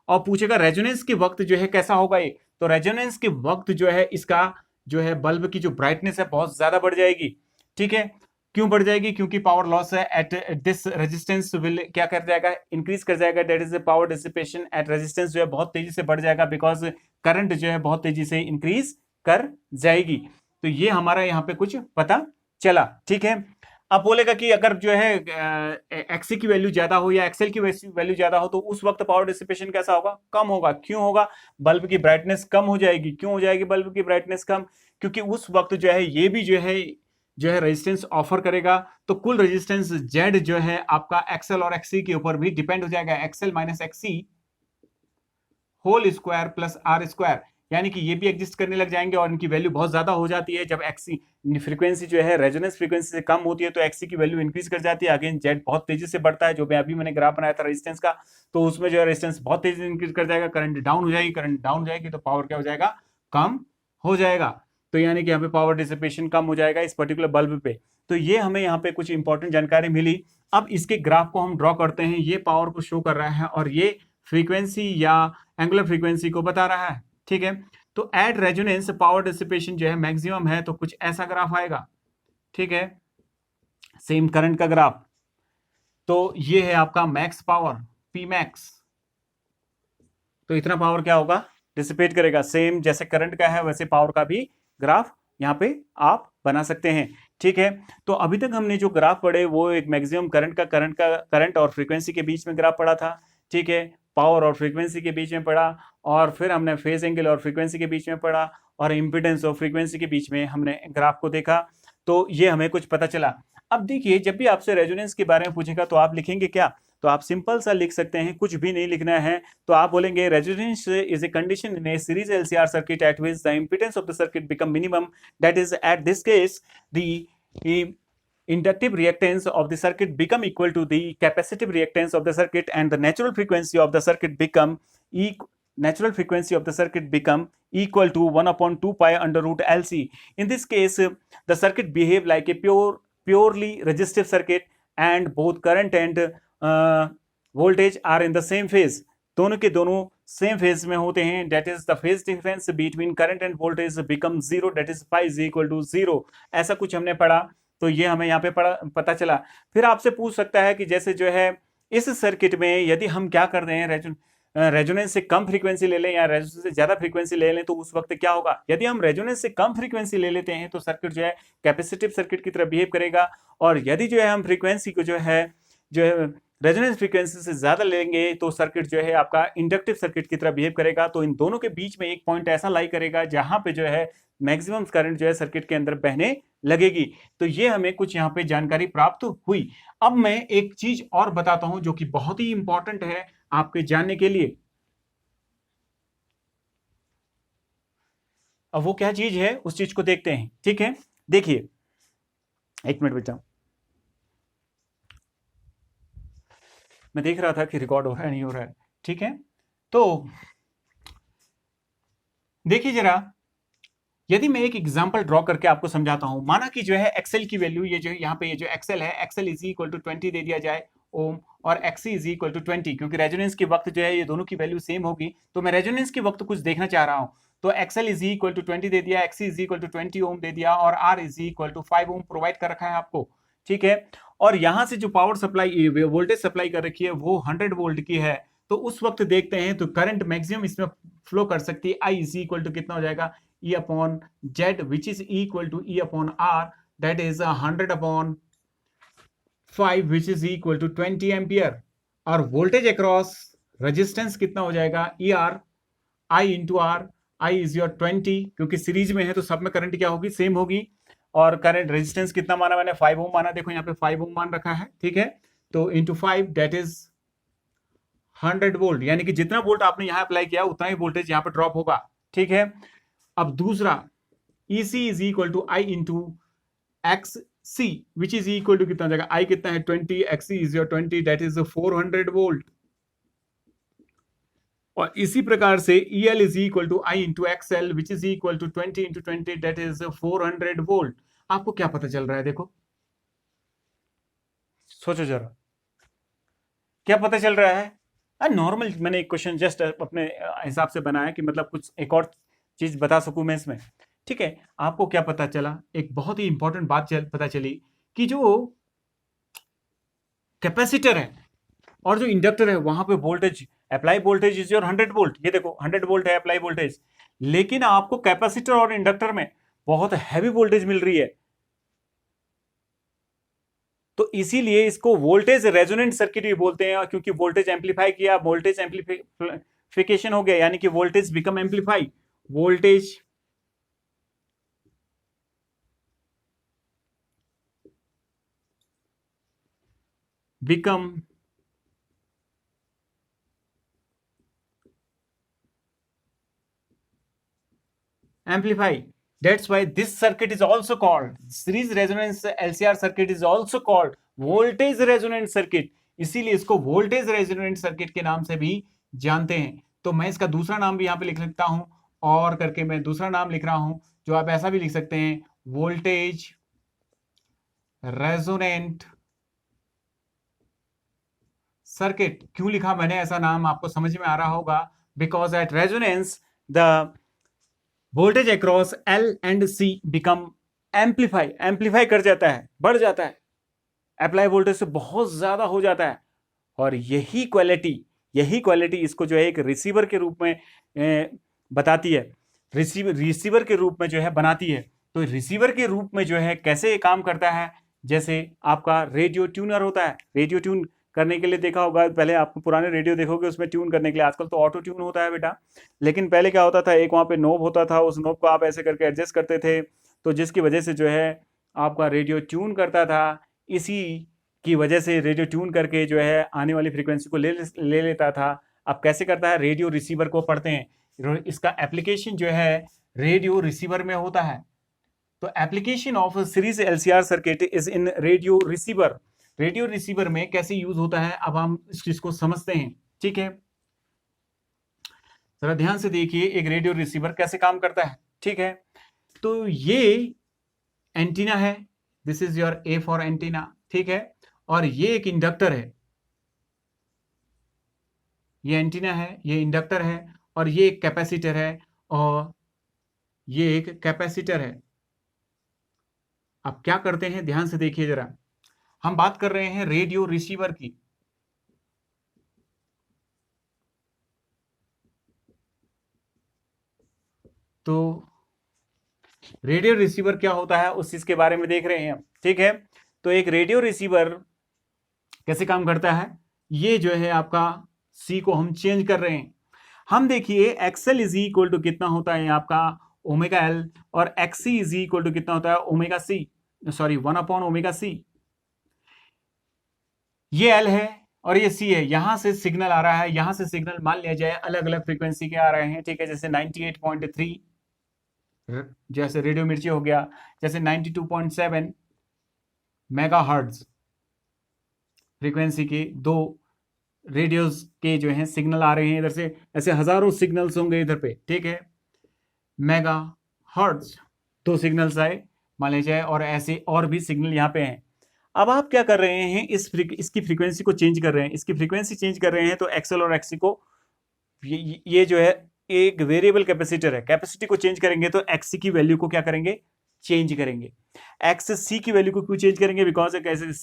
और पूछेगा रेजोनेंस के वक्त जो है कैसा होगा ये, तो रेजोनेंस के वक्त जो है इसका जो है बल्ब की जो ब्राइटनेस है बहुत ज्यादा बढ़ जाएगी, ठीक है। क्यों बढ़ जाएगी, क्योंकि पावर लॉस है एट दिस रेजिस्टेंस विल क्या कर जाएगा, इंक्रीज कर जाएगा, that is the power dissipation at resistance जो है बहुत तेजी से बढ़ जाएगा, बिकॉज करंट जो है बहुत तेजी से इंक्रीज कर जाएगी। तो ये हमारा यहाँ पे कुछ पता चला, ठीक है। अब बोलेगा कि अगर जो है एक्सी की वैल्यू ज्यादा हो या एक्सएल की वैल्यू ज्यादा हो तो उस वक्त पावर डिसिपेशन कैसा होगा, कम होगा। क्यों होगा, बल्ब की ब्राइटनेस कम हो जाएगी। क्यों हो जाएगी बल्ब की ब्राइटनेस कम, क्योंकि उस वक्त जो है ये भी जो है जो है रेजिस्टेंस ऑफर करेगा, तो कुल रेजिस्टेंस जेड जो है आपका एक्सएल और एक्सी के ऊपर भी डिपेंड हो जाएगा। XL minus XC whole square plus R square, यानी कि ये भी एग्जिस्ट करने लग जाएंगे और इनकी वैल्यू बहुत ज्यादा हो जाती है। जब एक्सी फ्रीक्वेंसी जो है रेजोनेंस फ्रीक्वेंसी से कम होती है तो एक्सी की वैल्यू इंक्रीज कर जाती है। अगेन जेड बहुत तेजी से बढ़ता है, जो मैंने ग्राफ बनाया था रेजिस्टेंस का, तो उसमें जो है रेजिस्टेंस बहुत तेजी से इंक्रीज कर जाएगा, करंट डाउन हो जाएगी, करंट डाउन हो जाएगी तो पावर क्या हो जाएगा, कम हो जाएगा। तो यानी कि यहाँ पे पावर डिसिपेशन कम हो जाएगा इस पर्टिकुलर बल्ब पे। तो ये हमें यहाँ पे कुछ इंपॉर्टेंट जानकारी मिली। अब इसके ग्राफ को हम ड्रॉ करते हैं, ये पावर को शो कर रहा है और ये फ्रीक्वेंसी या एंगुलर फ्रीक्वेंसी को बता रहा है, ठीक है। तो एट रेजोनेंस पावर डिसिपेशन जो है मैक्सिमम है, तो कुछ ऐसा ग्राफ आएगा, ठीक है, सेम करंट का ग्राफ। तो ये है आपका मैक्स पावर पी मैक्स, तो इतना पावर क्या होगा, डिसिपेट करेगा। सेम जैसे करंट का है वैसे पावर का भी ग्राफ यहाँ पे आप बना सकते हैं, ठीक है। तो अभी तक हमने जो ग्राफ पढ़े वो एक मैक्सिमम करंट और फ्रीक्वेंसी के बीच में ग्राफ पढ़ा था, ठीक है, पावर और फ्रीक्वेंसी के बीच में पढ़ा, और फिर हमने फेज एंगल और फ्रीक्वेंसी के बीच में पढ़ा, और इम्पीडेंस और फ्रीक्वेंसी के बीच में हमने ग्राफ को देखा। तो ये हमें कुछ पता चला। अब देखिए, जब भी आपसे रेजोनेंस के बारे में पूछेगा तो आप लिखेंगे क्या, तो आप सिंपल सा लिख सकते हैं, कुछ भी नहीं लिखना है। तो आप बोलेंगे resonance is a condition in A series LCR circuit at which the impedance of the circuit become minimum, that is at this case the inductive reactance of the circuit become equal to the capacitive reactance of the circuit, and the natural frequency of the circuit become equal to 1 upon 2 pi under root LC. In this case, the circuit behave like a purely resistive circuit, and both current and voltage are in the same phase. दोनों के दोनों सेम फेज में होते हैं, that is the phase difference between current and voltage become zero, that is pi is equal to 0. ऐसा कुछ हमने पढ़ा, तो ये हमें यहाँ पे पता चला। फिर आपसे पूछ सकता है कि जैसे जो है इस सर्किट में यदि हम क्या कर रहे हैं, रेजोनेंस से कम फ्रीक्वेंसी ले लें या रेजोनेंस से ज्यादा फ्रीक्वेंसी ले लें, तो उस वक्त क्या होगा। यदि हम रेजोनेंस से कम फ्रीक्वेंसी ले लेते हैं तो सर्किट जो है कैपेसिटिव सर्किट की तरह बिहेव करेगा, और यदि जो है हम फ्रीक्वेंसी को जो है रेजोनेंस फ्रीक्वेंसी से ज्यादा लेंगे तो सर्किट जो है आपका इंडक्टिव सर्किट की तरह बिहेव करेगा। तो इन दोनों के बीच में एक पॉइंट ऐसा लाई करेगा जहां पे जो है मैक्सिमम करंट जो है सर्किट के अंदर बहने लगेगी। तो ये हमें कुछ यहाँ पे जानकारी प्राप्त हुई। अब मैं एक चीज और बताता हूं जो कि बहुत ही इंपॉर्टेंट है आपके जानने के लिए। अब वो क्या चीज है उस चीज को देखते हैं, ठीक है। देखिए, एक मिनट बचाओ, मैं देख रहा था कि रिकॉर्ड हो रहा है नहीं हो रहा है, ठीक है। तो देखिए जरा, यदि मैं एक एग्जांपल ड्रॉ करके आपको समझाता हूं, माना कि जो है एक्सएल की वैल्यू, ये जो यहाँ पे ये जो एक्सएल है, एक्सएल इज इक्वल टू 20 दे दिया जाए ओम, और एक्सी इज इक्वल टू 20, क्योंकि रेजोनेंस के वक्त जो है ये दोनों की वैल्यू सेम होगी, तो मैं रेजोनेंस के वक्त कुछ देखना चाह रहा हूं। तो एक्सएल इज इक्वल टू 20 दे दिया, XC is equal to 20 ohm दे दिया, और R is equal to 5 ohm provide कर रखा है आपको, ठीक है। और यहां से जो पावर सप्लाई वोल्टेज सप्लाई कर रखी है वो 100 वोल्ट की है। तो उस वक्त देखते हैं तो करंट मैक्सिमम इसमें फ्लो कर सकती है, आई इज इक्वल टू कितना हो जाएगा, E upon Z, which is equal to E upon R, that is 100 upon 5, which is equal to 20 ampere. और वोल्टेज अक्रॉस रेजिस्टेंस कितना हो जाएगा, ER I into R, I is your 20, क्योंकि सीरीज में है तो सब में करंट क्या होगी, सेम होगी। और करंट रेजिस्टेंस कितना माना मैंने, 5 ओम माना, देखो यहाँ पे 5 ओम मान रखा है, ठीक है। तो इंटू 5 दैट इज 100 वोल्ट, यानी कि जितना वोल्ट आपने यहाँ अप्लाई किया उतना ही वोल्टेज यहाँ पे ड्रॉप होगा, ठीक है। अब दूसरा, EC is equal to I into X C, which is equal to कितना हो जाएगा, आई कितना है 20, XC is your 20, that is 400 volt. और इसी प्रकार से EL is equal to I into XL, which is equal to 20 into 20, that is 400 volt. आपको क्या पता चल रहा है, देखो सोचो जरा, क्या पता चल रहा है। नॉर्मल मैंने एक क्वेश्चन जस्ट अपने हिसाब से बनाया कि मतलब कुछ एक और चीज बता सकूं मैं इसमें, ठीक है। आपको क्या पता चला, एक बहुत ही इंपॉर्टेंट बात पता चली कि जो कैपेसिटर है और जो इंडक्टर है वहां पे voltage, apply voltage is your 100 volt, ये देखो 100 वोल्ट है अप्लाई वोल्टेज, लेकिन आपको कैपेसिटर और इंडक्टर में बहुत हैवी वोल्टेज मिल रही है। तो इसीलिए इसको वोल्टेज रेजोनेंट सर्किट भी बोलते हैं, क्योंकि वोल्टेज एम्पलीफाई किया, वोल्टेज एम्पलीफिकेशन हो गया, यानी कि voltage become amplify, voltage become amplify. That's why this circuit is also called, series resonance LCR circuit is also called voltage resonant circuit. इसीलिए इसको वोल्टेज रेजोनेंट सर्किट के नाम से भी जानते हैं। तो मैं इसका दूसरा नाम भी यहां पे लिख सकता हूं, और करके मैं दूसरा नाम लिख रहा हूं, जो आप ऐसा भी लिख सकते हैं, वोल्टेज रेजोनेंट सर्किट। क्यों लिखा मैंने ऐसा नाम, आपको समझ में आ रहा होगा, because at resonance the voltage across L and C become amplify कर जाता है, बढ़ जाता है, अप्लाई वोल्टेज से बहुत ज्यादा हो जाता है। और यही क्वालिटी इसको जो है एक रिसीवर के रूप में बताती है, रिसीवर के रूप में जो है बनाती है। तो रिसीवर के रूप में जो है कैसे काम करता है, जैसे आपका रेडियो ट्यूनर होता है, रेडियो ट्यून करने के लिए देखा होगा, पहले आपको पुराने रेडियो देखोगे उसमें ट्यून करने के लिए, आजकल तो ऑटो ट्यून होता है बेटा, लेकिन पहले क्या होता था, एक वहां पे नोब होता था, उस नोब को आप ऐसे करके एडजस्ट करते थे, तो जिसकी वजह से जो है आपका रेडियो ट्यून करता था। इसी की वजह से रेडियो ट्यून करके जो है आने वाली फ्रीक्वेंसी को ले लेता था। अब कैसे करता है, रेडियो रिसीवर को पढ़ते हैं, इसका एप्लीकेशन जो है रेडियो रिसीवर में होता है। तो application of series LCR circuit is in radio receiver. Radio receiver में कैसे यूज होता है, अब हम इस चीज को समझते हैं, ठीक है। जरा ध्यान से देखिए एक रेडियो रिसीवर कैसे काम करता है, ठीक है। तो ये एंटीना है, this is your A for antenna, ठीक है। और ये एक इंडक्टर है, ये एंटीना है, ये इंडक्टर है, और ये एक कैपेसिटर है, और ये एक कैपेसिटर है। अब क्या करते हैं, ध्यान से देखिए जरा, हम बात कर रहे हैं रेडियो रिसीवर की। तो रेडियो रिसीवर क्या होता है उस चीज के बारे में देख रहे हैं, ठीक है। तो एक रेडियो रिसीवर कैसे काम करता है, ये जो है आपका सी को हम चेंज कर रहे हैं। हम देखिए एक्सएल इज इक्वल टू कितना होता है आपका ओमेगा एल, और एक्सी इज इक्वल टू कितना होता है omega C, sorry 1 omega C. ये एल है और ये सी है, यहां से सिग्नल आ रहा है, यहां से सिग्नल मान लिया जाए अलग अलग फ्रीक्वेंसी के आ रहे हैं, ठीक है। जैसे 98.3 जैसे रेडियो मिर्ची हो गया, जैसे 92.7 मेगाहर्ट्ज फ्रीक्वेंसी के दो रेडियोस के जो हैं सिग्नल आ रहे हैं इधर से, ऐसे हजारों सिग्नल्स होंगे इधर पे, ठीक है। मेगा हर्ट्ज दो सिग्नल्स आए मान लीजिए, और ऐसे और भी सिग्नल यहाँ पे हैं। अब आप क्या कर रहे हैं, इसकी फ्रीक्वेंसी को चेंज कर रहे हैं, इसकी फ्रीक्वेंसी चेंज कर रहे हैं। तो एक्सएल और एक्सी को ये जो है एक वेरिएबल कैपेसिटर है, कैपेसिटी को चेंज करेंगे तो एक्सी की वैल्यू को क्या करेंगे, चेंज करेंगे। एक्स सी की वैल्यू को क्यों चेंज करेंगे, बिकॉज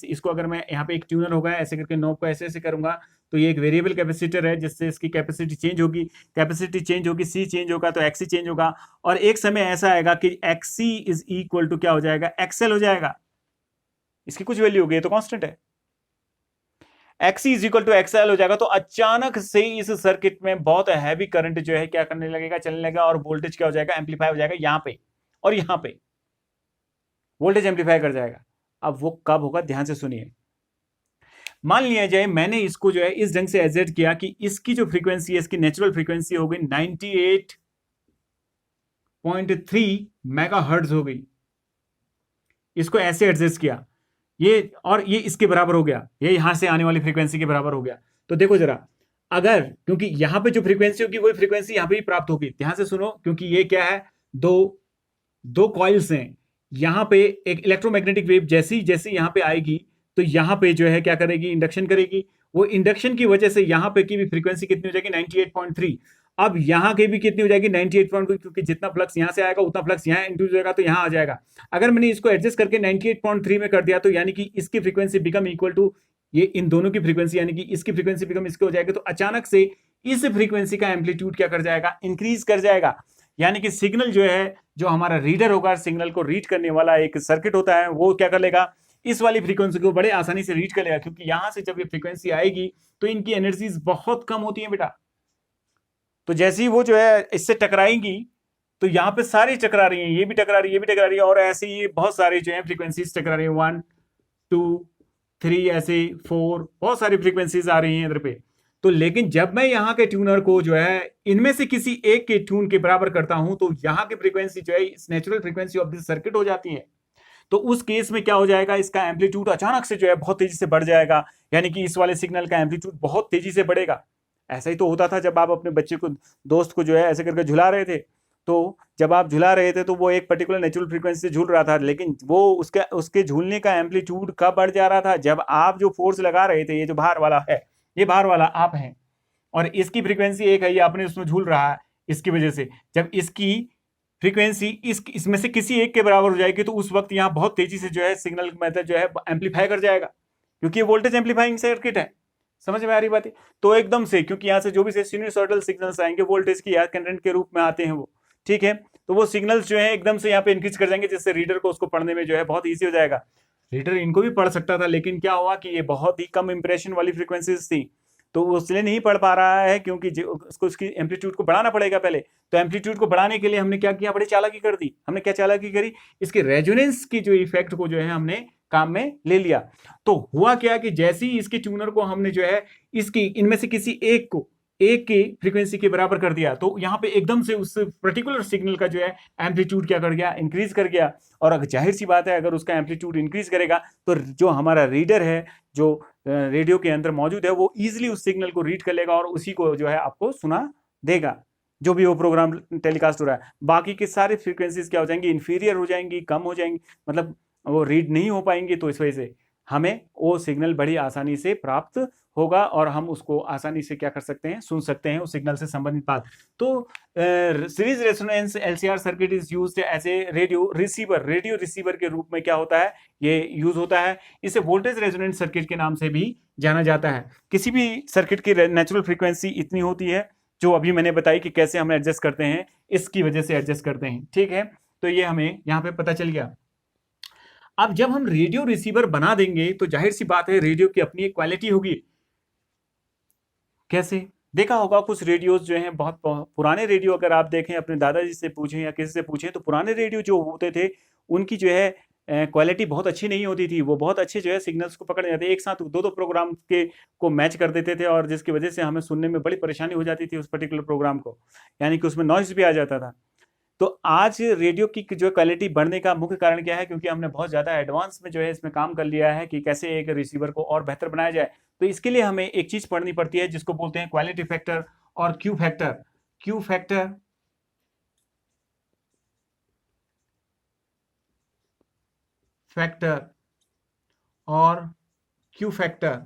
इसको अगर मैं यहाँ पे एक ट्यूनर होगा ऐसे करके नॉब को ऐसे ऐसे करूंगा, तो ये एक वेरिएबल कैपेसिटर है जिससे इसकी कैपेसिटी चेंज होगी, कैपेसिटी चेंज होगी, सी चेंज होगा तो एक्सी चेंज होगा, और एक समय ऐसा आएगा कि एक्सी इज इक्वल टू क्या हो जाएगा, एक्सएल हो जाएगा। इसकी कुछ वैल्यू होगी, तो कांस्टेंट है, XC is equal to XL हो जाएगा। तो अचानक से इस सर्किट में बहुत हैवी करंट जो है क्या करने लगेगा, चलने लगेगा, और वोल्टेज क्या हो जाएगा, एम्पलीफाई हो जाएगा यहाँ पे और यहाँ पे, वोल्टेज एम्पलीफाई कर जाएगा। अब वो कब होगा, ध्यान से सुनिए। मान लिया जाए मैंने इसको जो है इस ढंग से एडजस्ट किया कि इसकी जो फ्रीक्वेंसी है, इसकी नेचुरल फ्रीक्वेंसी हो गई 98.3 मेगाहर्ट्ज हो गई, इसको ऐसे एडजस्ट किया ये, और ये इसके बराबर हो गया, ये यहां से आने वाली फ्रीक्वेंसी के बराबर हो गया। तो देखो जरा, अगर क्योंकि यहां पे जो फ्रीक्वेंसी होगी वही फ्रीक्वेंसी यहां पे भी प्राप्त होगी, ध्यान से सुनो, क्योंकि ये क्या है, दो कॉइल्स हैं, यहां पे एक इलेक्ट्रोमैग्नेटिक वेव जैसी जैसी यहां पे आएगी तो यहां पे जो है क्या करेगी, इंडक्शन करेगी। वो इंडक्शन की वजह से यहां पे की भी फ्रीक्वेंसी कितनी हो जाएगी, 98.3। अब यहां की भी कितनी हो जाएगी, 98.2, क्योंकि जितना फ्लक्स यहां से आएगा उतना फ्लक्स यहां इंड्यूस होगा तो यहां आ जाएगा। अगर मैंने इसको एडजस्ट करके 98.3 में कर दिया तो यानी कि इसकी फ्रीक्वेंसी बिकम इक्वल टू ये इन दोनों की फ्रीक्वेंसी, यानी कि इसकी फ्रीक्वेंसी बिकम इसके हो जाएगी। तो अचानक से इस फ्रीक्वेंसी का एम्पलीट्यूड क्या कर जाएगा, इंक्रीज कर जाएगा। यानी कि सिग्नल जो है, जो हमारा रीडर होगा, सिग्नल को रीड करने वाला एक सर्किट होता है, वो क्या कर लेगा, इस वाली फ्रीक्वेंसी को बड़े आसानी से रीड कर लेगा, क्योंकि यहां से जब ये फ्रीक्वेंसी आएगी तो इनकी एनर्जीज बहुत कम होती है बेटा। तो जैसे ही वो जो है इससे टकराएंगी तो यहां पे सारी टकरा रही हैं, ये भी टकरा रही है, ये भी टकरा रही है, और ऐसे ही बहुत सारी जो है फ्रीक्वेंसीज टकरा रही है, 1 2 3, ऐसे 4, बहुत सारी फ्रीक्वेंसीज आ रही हैं इधर पे। तो लेकिन जब मैं यहाँ के ट्यूनर को जो है इनमें से किसी एक के ट्यून के बराबर करता हूं तो यहाँ की फ्रीक्वेंसी जो है इस natural frequency of this circuit हो जाती है। तो उस केस में क्या हो जाएगा, इसका एम्पलीट्यूड अचानक से जो है बहुत तेजी से बढ़ जाएगा, यानी कि इस वाले सिग्नल का एम्पलीट्यूड बहुत तेजी से बढ़ेगा। ऐसा ही तो होता था जब आप अपने बच्चे को, दोस्त को जो है ऐसे करके झुला रहे थे, तो जब आप झुला रहे थे तो वो एक पर्टिकुलर नेचुरल फ्रीक्वेंसी से झूल रहा था, लेकिन वो उसके झूलने का एम्पलीट्यूड कब बढ़ जा रहा था, जब आप जो फोर्स लगा रहे थे, ये जो बाहर वाला है, ये बाहर वाला आप हैं और इसकी फ्रीक्वेंसी एक है, ये आपने उसमें झूल रहा है, इसकी वजह से जब इसकी फ्रीक्वेंसी इसमें से किसी एक के बराबर हो जाएगी तो उस वक्त यहाँ बहुत तेजी से जो है सिग्नल मेथड जो है एम्पलीफाई कर जाएगा, क्योंकि ये वोल्टेज एम्पलीफाइंग सर्किट है। समझ में आ रही बात है? तो एकदम से, क्योंकि यहाँ से जो भी सिनुसॉइडल सिग्नल्स आएंगे वोल्टेज की करंट के रूप में आते हैं वो, ठीक है, तो वो सिग्नल्स जो है एकदम से यहाँ पे इंक्रीज कर जाएंगे, जिससे रीडर को उसको पढ़ने में जो है बहुत ईजी हो जाएगा। रीडर इनको भी पढ़ सकता था, लेकिन क्या हुआ कि ये बहुत ही कम इंप्रेशन वाली फ्रीक्वेंसीज थी, तो वो इसलिए नहीं पढ़ पा रहा है, क्योंकि उसको उसकी एम्पलीट्यूड को बढ़ाना पड़ेगा पहले। तो एम्पलीट्यूड को बढ़ाने के लिए हमने क्या किया, बड़ी चालाकी कर दी। हमने क्या चालाकी करी, इसके रेजोनेंस की जो इफेक्ट को जो है हमने काम में ले लिया। तो हुआ क्या कि जैसे ही इसके ट्यूनर को हमने जो है इसकी इनमें से किसी एक को एक की फ्रीक्वेंसी के बराबर कर दिया, तो यहाँ पे एकदम से उस पर्टिकुलर सिग्नल का जो है एम्पलीट्यूड क्या कर गया, इंक्रीज कर गया। और अगर जाहिर सी बात है, अगर उसका एम्पलीट्यूड इंक्रीज करेगा तो जो हमारा रीडर है, जो रेडियो के अंदर मौजूद है, वो इजीली उस सिग्नल को रीड कर लेगा और उसी को जो है आपको सुना देगा, जो भी वो प्रोग्राम टेलीकास्ट हो रहा है। बाकी के सारे फ्रीक्वेंसीज क्या हो जाएंगी, इन्फीरियर हो जाएंगी, कम हो जाएंगी, मतलब वो रीड नहीं हो पाएंगी। तो इस वजह से हमें वो सिग्नल बड़ी आसानी से प्राप्त होगा और हम उसको आसानी से क्या कर सकते हैं, सुन सकते हैं उस सिग्नल से संबंधित बात। तो series resonance LCR circuit is used as a radio receiver के रूप में क्या होता है, ये यूज होता है। इसे वोल्टेज रेजोनेंस सर्किट के नाम से भी जाना जाता है। किसी भी सर्किट की नेचुरल फ्रीक्वेंसी इतनी होती है, जो अभी मैंने बताई कि कैसे हम एडजस्ट करते हैं, इसकी वजह से एडजस्ट करते हैं, ठीक है। तो ये हमें यहाँ पे पता चल गया। अब जब हम रेडियो रिसीवर बना देंगे तो जाहिर सी बात है रेडियो की अपनी एक क्वालिटी होगी। कैसे? देखा होगा कुछ रेडियोस जो हैं, बहुत पुराने रेडियो अगर आप देखें, अपने दादाजी से पूछें या किसी से पूछें, तो पुराने रेडियो जो होते थे उनकी जो है क्वालिटी बहुत अच्छी नहीं होती थी। वो बहुत अच्छे जो है सिग्नल्स को पकड़ जाते, एक साथ दो प्रोग्राम के को मैच कर देते थे, और जिसकी वजह से हमें सुनने में बड़ी परेशानी हो जाती थी उस पर्टिकुलर प्रोग्राम को, यानी कि उसमें नॉइज भी आ जाता था। तो आज रेडियो की जो क्वालिटी बढ़ने का मुख्य कारण क्या है, क्योंकि हमने बहुत ज़्यादा एडवांस में जो है इसमें काम कर लिया है कि कैसे एक रिसीवर को और बेहतर बनाया जाए। तो इसके लिए हमें एक चीज़ पढ़नी पड़ती है जिसको बोलते हैं क्वालिटी फैक्टर और क्यू फैक्टर। क्यू फैक्टर और क्यू फैक्टर,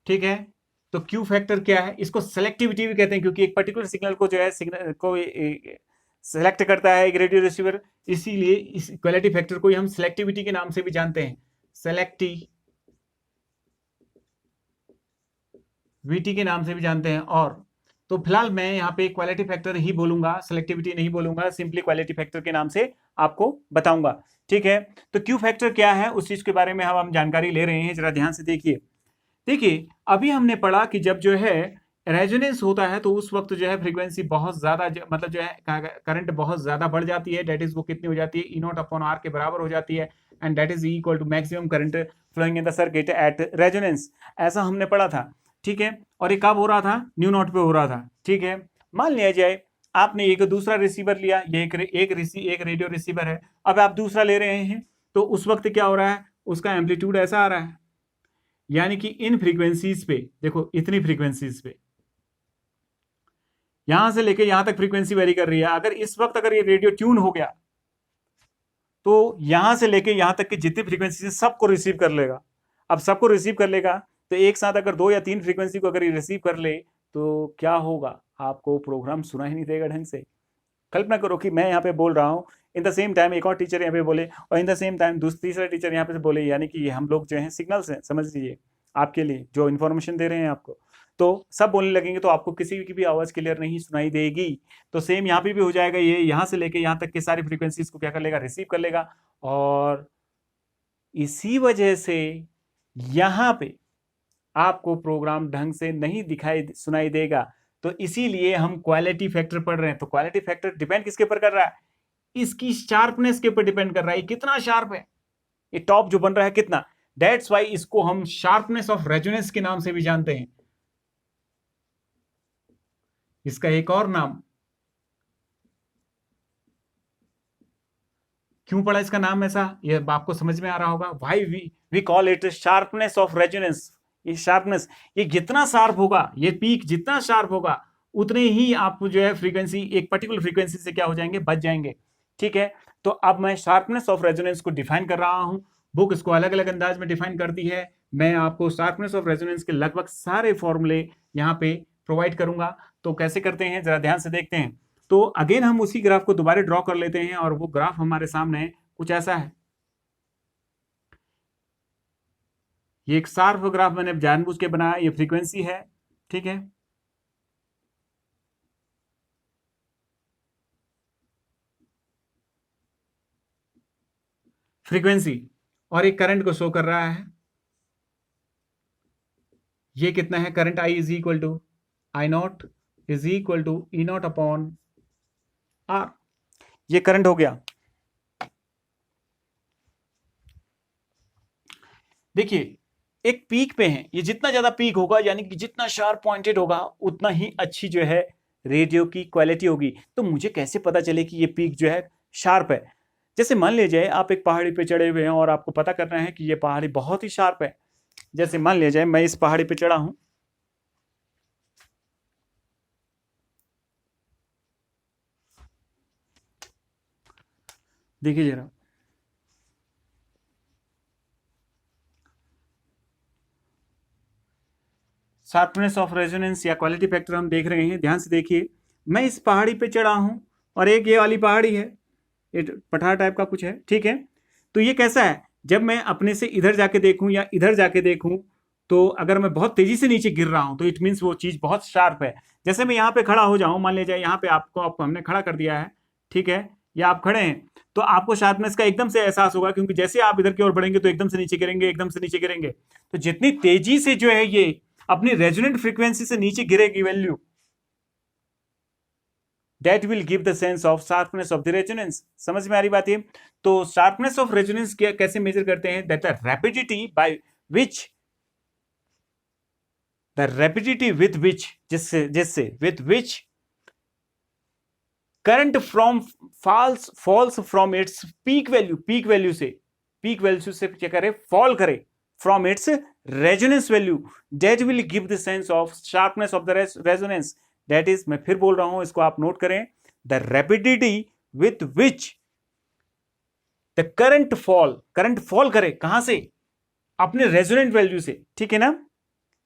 ठीक है। तो क्यू फैक्टर क्या है, इसको सेलेक्टिविटी भी कहते हैं, क्योंकि एक पर्टिकुलर सिग्नल को जो है सिग्नल को सेलेक्ट करता है एक रेडियो रिसीवर, इसीलिए इस क्वालिटी फैक्टर को हम सेलेक्टिविटी के नाम से भी जानते हैं, सेलेक्टिविटी के नाम से भी जानते हैं। और तो फिलहाल मैं यहाँ पे क्वालिटी फैक्टर ही बोलूंगा, सिलेक्टिविटी नहीं बोलूंगा, सिंपली क्वालिटी फैक्टर के नाम से आपको बताऊंगा, ठीक है। तो क्यू फैक्टर क्या है, उस चीज के बारे में हम जानकारी ले रहे हैं, जरा ध्यान से देखिए। देखिए, अभी हमने पढ़ा कि जब जो है रेजोनेंस होता है तो उस वक्त जो है फ्रीक्वेंसी बहुत ज्यादा मतलब जो है करंट बहुत ज्यादा बढ़ जाती है, डेट इज वो कितनी हो जाती है, ई नॉट अपॉन आर के बराबर हो जाती है, and that is equal to maximum current flowing in the circuit at resonance. ऐसा हमने पढ़ा था, ठीक है। और ये कब हो रहा था, न्यू नॉट पे हो रहा था, ठीक है। मान लिया जाए आपने एक दूसरा रिसीवर लिया, ये एक रेडियो रिसीवर है, अब आप दूसरा ले रहे हैं, तो उस वक्त क्या हो रहा है, उसका एम्पलीट्यूड ऐसा आ रहा है, यानी कि इन फ्रीक्वेंसीज पे देखो, इतनी फ्रीक्वेंसीज पे यहां से लेके यहां तक फ्रीक्वेंसी वेरी कर रही है। अगर इस वक्त अगर ये रेडियो ट्यून हो गया तो यहां से लेके यहां तक की जितनी फ्रीक्वेंसी है सबको रिसीव कर लेगा। अब सबको रिसीव कर लेगा तो एक साथ अगर 2 या 3 फ्रीक्वेंसी को अगर ये रिसीव कर ले तो क्या होगा, आपको प्रोग्राम सुना ही नहीं देगा ढंग से। कल्पना करो कि मैं यहाँ पे बोल रहा हूँ, इन द सेम टाइम एक और टीचर यहाँ पे बोले, और इन द सेम टाइम तीसरा टीचर यहाँ पे बोले, यानी कि हम लोग जो है सिग्नल्स हैं, समझ लीजिए आपके लिए जो इन्फॉर्मेशन दे रहे हैं आपको, तो सब बोलने लगेंगे तो आपको किसी की भी आवाज़ क्लियर नहीं सुनाई देगी। तो सेम यहाँ पे भी हो जाएगा, ये यहाँ से लेके यहाँ तक के सारी फ्रीक्वेंसीज को क्या कर लेगा, रिसीव कर लेगा, और इसी वजह से यहाँ पे आपको प्रोग्राम ढंग से नहीं दिखाई सुनाई देगा। तो इसीलिए हम क्वालिटी फैक्टर पढ़ रहे हैं। तो क्वालिटी फैक्टर डिपेंड किसके ऊपर कर रहा है, इसकी शार्पनेस के ऊपर डिपेंड कर रहा है, कितना शार्प है। ये टॉप जो बन रहा है कितना, दैट्स वाई इसको हम शार्पनेस ऑफ रेजोनेंस के नाम से भी जानते हैं। इसका एक और नाम, क्यों पड़ा इसका नाम ऐसा, ये आपको समझ में आ रहा होगा। Why we call it sharpness of resonance. ये शार्पनेस, ये जितना शार्प होगा, ये पीक जितना शार्प होगा, उतने ही आप जो है फ्रीक्वेंसी, एक पर्टिकुलर फ्रीक्वेंसी से क्या हो जाएंगे, बच जाएंगे। ठीक है, तो अब मैं शार्पनेस ऑफ रेजोनेंस को डिफाइन कर रहा हूं। बुक इसको अलग अलग अंदाज में डिफाइन करती है। मैं आपको शार्पनेस ऑफ रेजोनेंस के लगभग सारे फॉर्मूले यहाँ पे प्रोवाइड करूंगा। तो कैसे करते हैं जरा ध्यान से देखते हैं। तो अगेन हम उसी ग्राफ को दोबारा ड्रॉ कर लेते हैं, और वो ग्राफ हमारे सामने कुछ ऐसा है। ये एक शार्प ग्राफ मैंने जानबूझ के बनाया, ये फ्रीक्वेंसी है। ठीक है, फ्रीक्वेंसी, और एक करंट को शो कर रहा है। ये कितना है, current I is equal to I naught is equal to E naught upon R. ये करंट हो गया। देखिए एक पीक पे है, ये जितना ज्यादा पीक होगा, यानी कि जितना शार्प पॉइंटेड होगा, उतना ही अच्छी जो है रेडियो की क्वालिटी होगी। तो मुझे कैसे पता चले कि ये पीक जो है शार्प है। जैसे मान लीजिए आप एक पहाड़ी पे चढ़े हुए हैं और आपको पता करना है कि ये पहाड़ी बहुत ही शार्प है। जैसे मान लीजिए मैं इस पहाड़ी पे चढ़ा हूं, देखिए जरा, शार्पनेस ऑफ रेजोनेंस या क्वालिटी फैक्टर हम देख रहे हैं। ध्यान से देखिए, मैं इस पहाड़ी पे चढ़ा हूं और एक ये वाली पहाड़ी है, ये पठार टाइप का कुछ है। ठीक है, तो ये कैसा है, जब मैं अपने से इधर जाके देखूं या इधर जाके देखूं, तो अगर मैं बहुत तेजी से नीचे गिर रहा हूं तो इट मीन्स वो चीज बहुत शार्प है। जैसे मैं यहाँ पे खड़ा हो जाऊं, मान लीजिए यहाँ पे आपको हमने खड़ा कर दिया है। ठीक है, या आप खड़े हैं, तो आपको शार्पनेस का एकदम से एहसास होगा, क्योंकि जैसे आप इधर की ओर बढ़ेंगे तो एकदम से नीचे गिरेंगे, एकदम से नीचे गिरेंगे। तो जितनी तेजी से जो है ये अपनी रेजोनेंट फ्रीक्वेंसी से नीचे गिरेगी value, that will give the sense of sharpness of the resonance। समझ में आ रही बात ये। तो sharpness of resonance कैसे मेजर करते हैं, that the rapidity by which, the rapidity with which, जिससे with which current from falls from its peak value से क्या करे, fall करे from its resonance value, that will give the sense of sharpness of the resonance। That is, मैं फिर बोल रहा हूं, इसको आप नोट करें, the rapidity with which the current fall करे, कहां से, अपने रेजोनेंट वैल्यू से। ठीक है ना,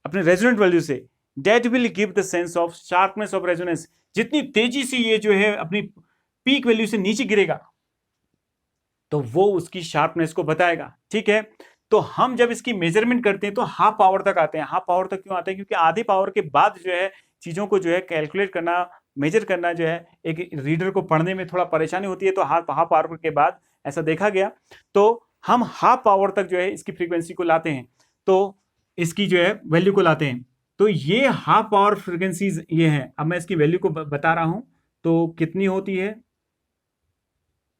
अपने रेजोनेंट वैल्यू से, that will give the sense of sharpness of resonance। जितनी तेजी से ये जो है अपनी पीक वैल्यू से नीचे गिरेगा, तो वो उसकी शार्पनेस को बताएगा। ठीक है, तो हम जब इसकी मेजरमेंट करते हैं तो हाफ पावर तक आते हैं। हाफ पावर तक क्यों आते हैं, क्योंकि आधी पावर के बाद जो है चीजों को जो है कैलकुलेट करना, मेजर करना जो है एक रीडर को पढ़ने में थोड़ा परेशानी होती है। तो हाफ पावर के बाद ऐसा देखा गया, तो हम हाफ पावर तक जो है इसकी फ्रीक्वेंसी को लाते हैं, तो इसकी जो है वैल्यू को लाते हैं। तो ये हाफ पावर फ्रीक्वेंसीज ये है। अब मैं इसकी वैल्यू को बता रहा हूं, तो कितनी होती है,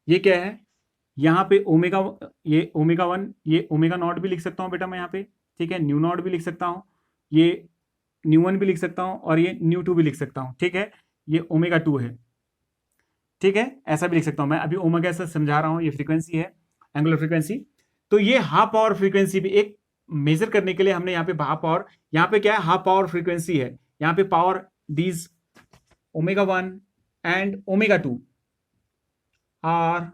ये क्या है, यहाँ पे ओमेगा, ये ओमेगा 1, ये ओमेगा नॉट भी लिख सकता हूँ बेटा मैं यहाँ पे। ठीक है, न्यू नॉट भी लिख सकता हूँ, ये न्यू 1 भी लिख सकता हूँ, और ये न्यू 2 भी लिख सकता हूँ। ठीक है, ये ओमेगा 2 है। ठीक है, ऐसा भी लिख सकता हूँ मैं। अभी ओमेगा ऐसा समझा रहा हूँ, ये फ्रीक्वेंसी है, एंगुलर फ्रीक्वेंसी। तो ये हाफ पावर फ्रीक्वेंसी भी एक मेजर करने के लिए हमने यहाँ पे हाफ पावर, यहाँ पे क्या है, हाफ पावर फ्रीक्वेंसी है। यहाँ पे power these omega 1 and omega 2 are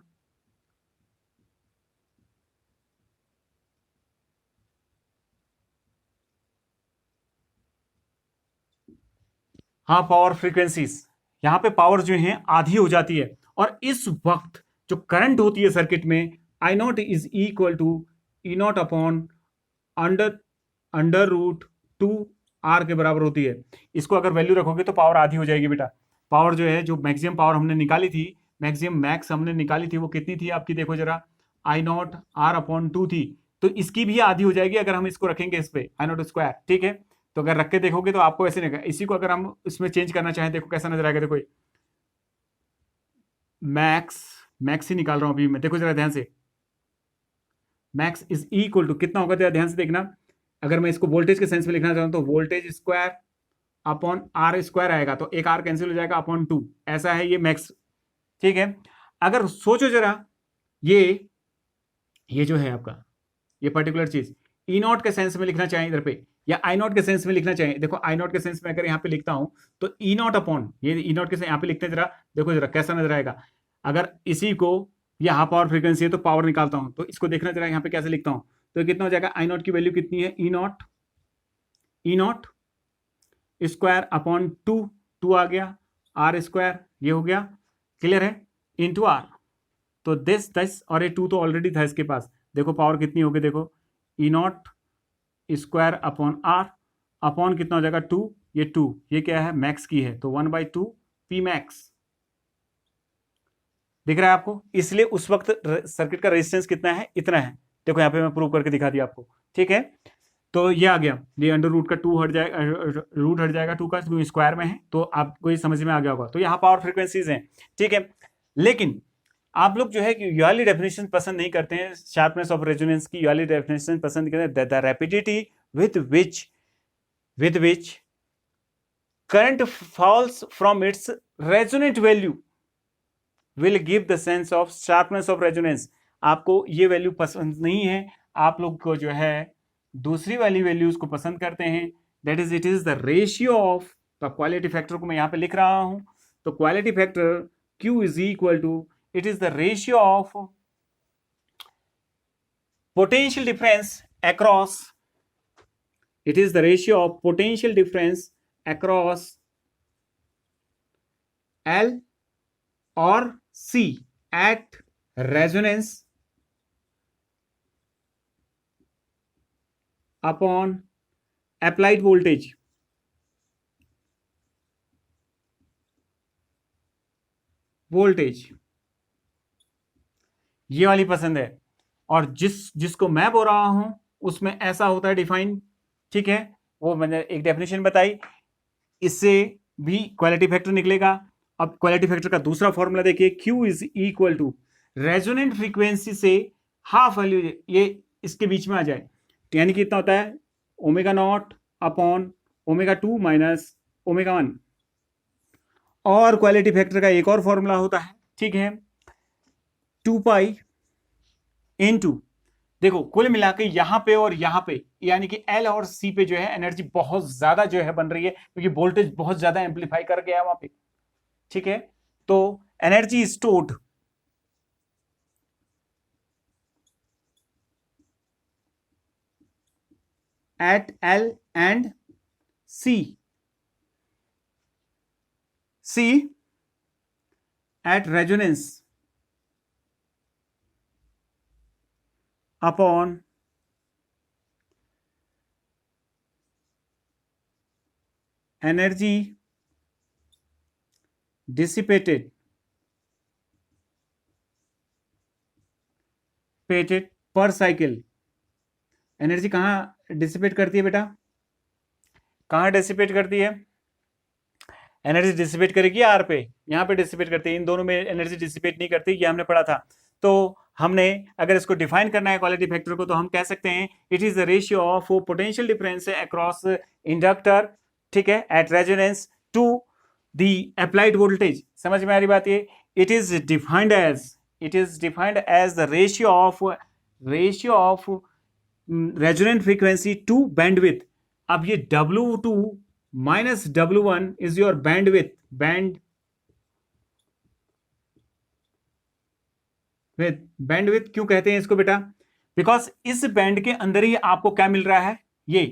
हाँ पावर फ्रीक्वेंसीज। यहां पे पावर जो है आधी हो जाती है, और इस वक्त जो करंट होती है सर्किट में, I naught is equal to E naught upon under root 2 R के बराबर होती है। इसको अगर वैल्यू रखोगे तो पावर आधी हो जाएगी बेटा। पावर जो है, जो मैक्सिमम पावर हमने निकाली थी, मैक्सिमम मैक्स हमने निकाली थी, वो कितनी थी आपकी, देखो जरा, आई नॉट आर अपॉन 2 थी। तो इसकी भी आधी हो जाएगी अगर हम इसको रखेंगे इस पे, आई नॉट स्क्वायर। ठीक है, तो अगर रख के देखोगे तो आपको ऐसे नहीं, इसी को अगर हम इसमें चेंज करना चाहें, देखो कैसा नजर आएगा। देखो मैक्स ही निकाल रहा हूं अभी मैं, देखो जरा ध्यान से, मैक्स इज इक्वल टू कितना होगा, ध्यान से देखना। अगर मैं इसको वोल्टेज के सेंस में लिखना चाहूँ तो voltage square upon R square आएगा, तो एक आर कैंसिल हो जाएगा अपॉन 2, ऐसा है ये मैक्स। ठीक है, अगर सोचो जरा, ये जो है आपका ये पर्टिकुलर चीज ई नॉट के सेंस में लिखना चाहिए इधर पे, या आई नॉट के सेंस में लिखना चाहिए। देखो आई नॉट के सेंस में अगर यहाँ पे लिखता हूं तो ई नॉट अपॉन, ये ई नॉट के यहाँ पे लिखते हैं, जरा देखो जरा कैसा नजर आएगा। अगर इसी को यहाँ पावर फ्रीक्वेंसी है तो पावर निकालता हूं, तो इसको देखना जरा यहाँ पे कैसे लिखता हूं, तो कितना हो जाएगा, आई नॉट की वैल्यू कितनी है, ई नॉट स्क्वायर अपॉन 2 आ गया, आर स्क्वायर ये हो गया, क्लियर है, इंटू आर। तो दिस और ये 2 तो ऑलरेडी था इसके पास, देखो पावर कितनी होगी, देखो E naught square upon R upon कितना हो जाएगा 2, ये 2 ये क्या है, मैक्स की है, तो 1/2 पी मैक्स। दिख रहा है आपको, इसलिए उस वक्त सर्किट का रेजिस्टेंस कितना है, इतना है। देखो यहाँ पे मैं प्रूव करके दिखा दिया आपको, ठीक है। तो ये आ गया, ये अंडर रूट का 2 हट जाएगा, रूट हट जाएगा 2 का, क्योंकि स्क्वायर में है, तो आपको ये समझ में आ गया होगा। तो यहाँ पावर फ्रीक्वेंसीज हैं, ठीक है। लेकिन आप लोग जो है कि ये वाली डेफिनेशन पसंद नहीं करते हैं, शार्पनेस ऑफ रेजोनेंस की ये वाली डेफिनेशन पसंद करते हैं, the rapidity with which current falls from its resonant value will give the sense of sharpness of resonance। आपको ये वैल्यू पसंद नहीं है, आप लोग को जो है दूसरी वाली वैल्यूज को पसंद करते हैं, that is it is the ratio of, तो क्वालिटी फैक्टर को मैं यहाँ पे लिख रहा हूं, तो quality factor Q is equal to, it is the ratio of potential difference across, it is the ratio of potential difference across L or C at resonance upon applied voltage। ये वाली पसंद है, और जिसको मैं बोल रहा हूं उसमें ऐसा होता है डिफाइन, ठीक है। वो मैंने एक डेफिनेशन बताई, इससे भी क्वालिटी फैक्टर निकलेगा। अब क्वालिटी फैक्टर का दूसरा फॉर्मूला देखिए, Q is equal to resonant frequency से हाफ वैल्यू ये इसके बीच में आ जाए, तो यानी कि कितना होता है, ω0 अपॉन ω2 माइनस ω1। और क्वालिटी फैक्टर का एक और फॉर्मूला होता है, ठीक है, 2 पाई इनटू, देखो कुल मिला के यहां पे और यहां पे, यानी कि L और C पे जो है एनर्जी बहुत ज्यादा जो है बन रही है, क्योंकि वोल्टेज बहुत ज्यादा एम्पलीफाई कर गया है वहां पे, ठीक है। तो energy stored at L and C at resonance upon energy dissipated per cycle। Energy कहां डिसिपेट करती है बेटा, कहां डिसिपेट करती है, एनर्जी डिसिपेट करेगी आर पे, यहां पे डिसिपेट करती है, इन दोनों में एनर्जी डिसिपेट नहीं करती, ये हमने पढ़ा था। तो हमने अगर इसको डिफाइन करना है क्वालिटी फैक्टर को, तो हम कह सकते हैं it is the ratio of potential difference across inductor, ठीक है, at resonance to the applied voltage. समझ में आ रही बात ये, it is defined as the ratio of resonant frequency to bandwidth. अब ये W2 minus W1 is your bandwidth, bandwidth क्यों कहते हैं इसको बेटा, बिकॉज इस बैंड के अंदर ही आपको क्या मिल रहा है, ये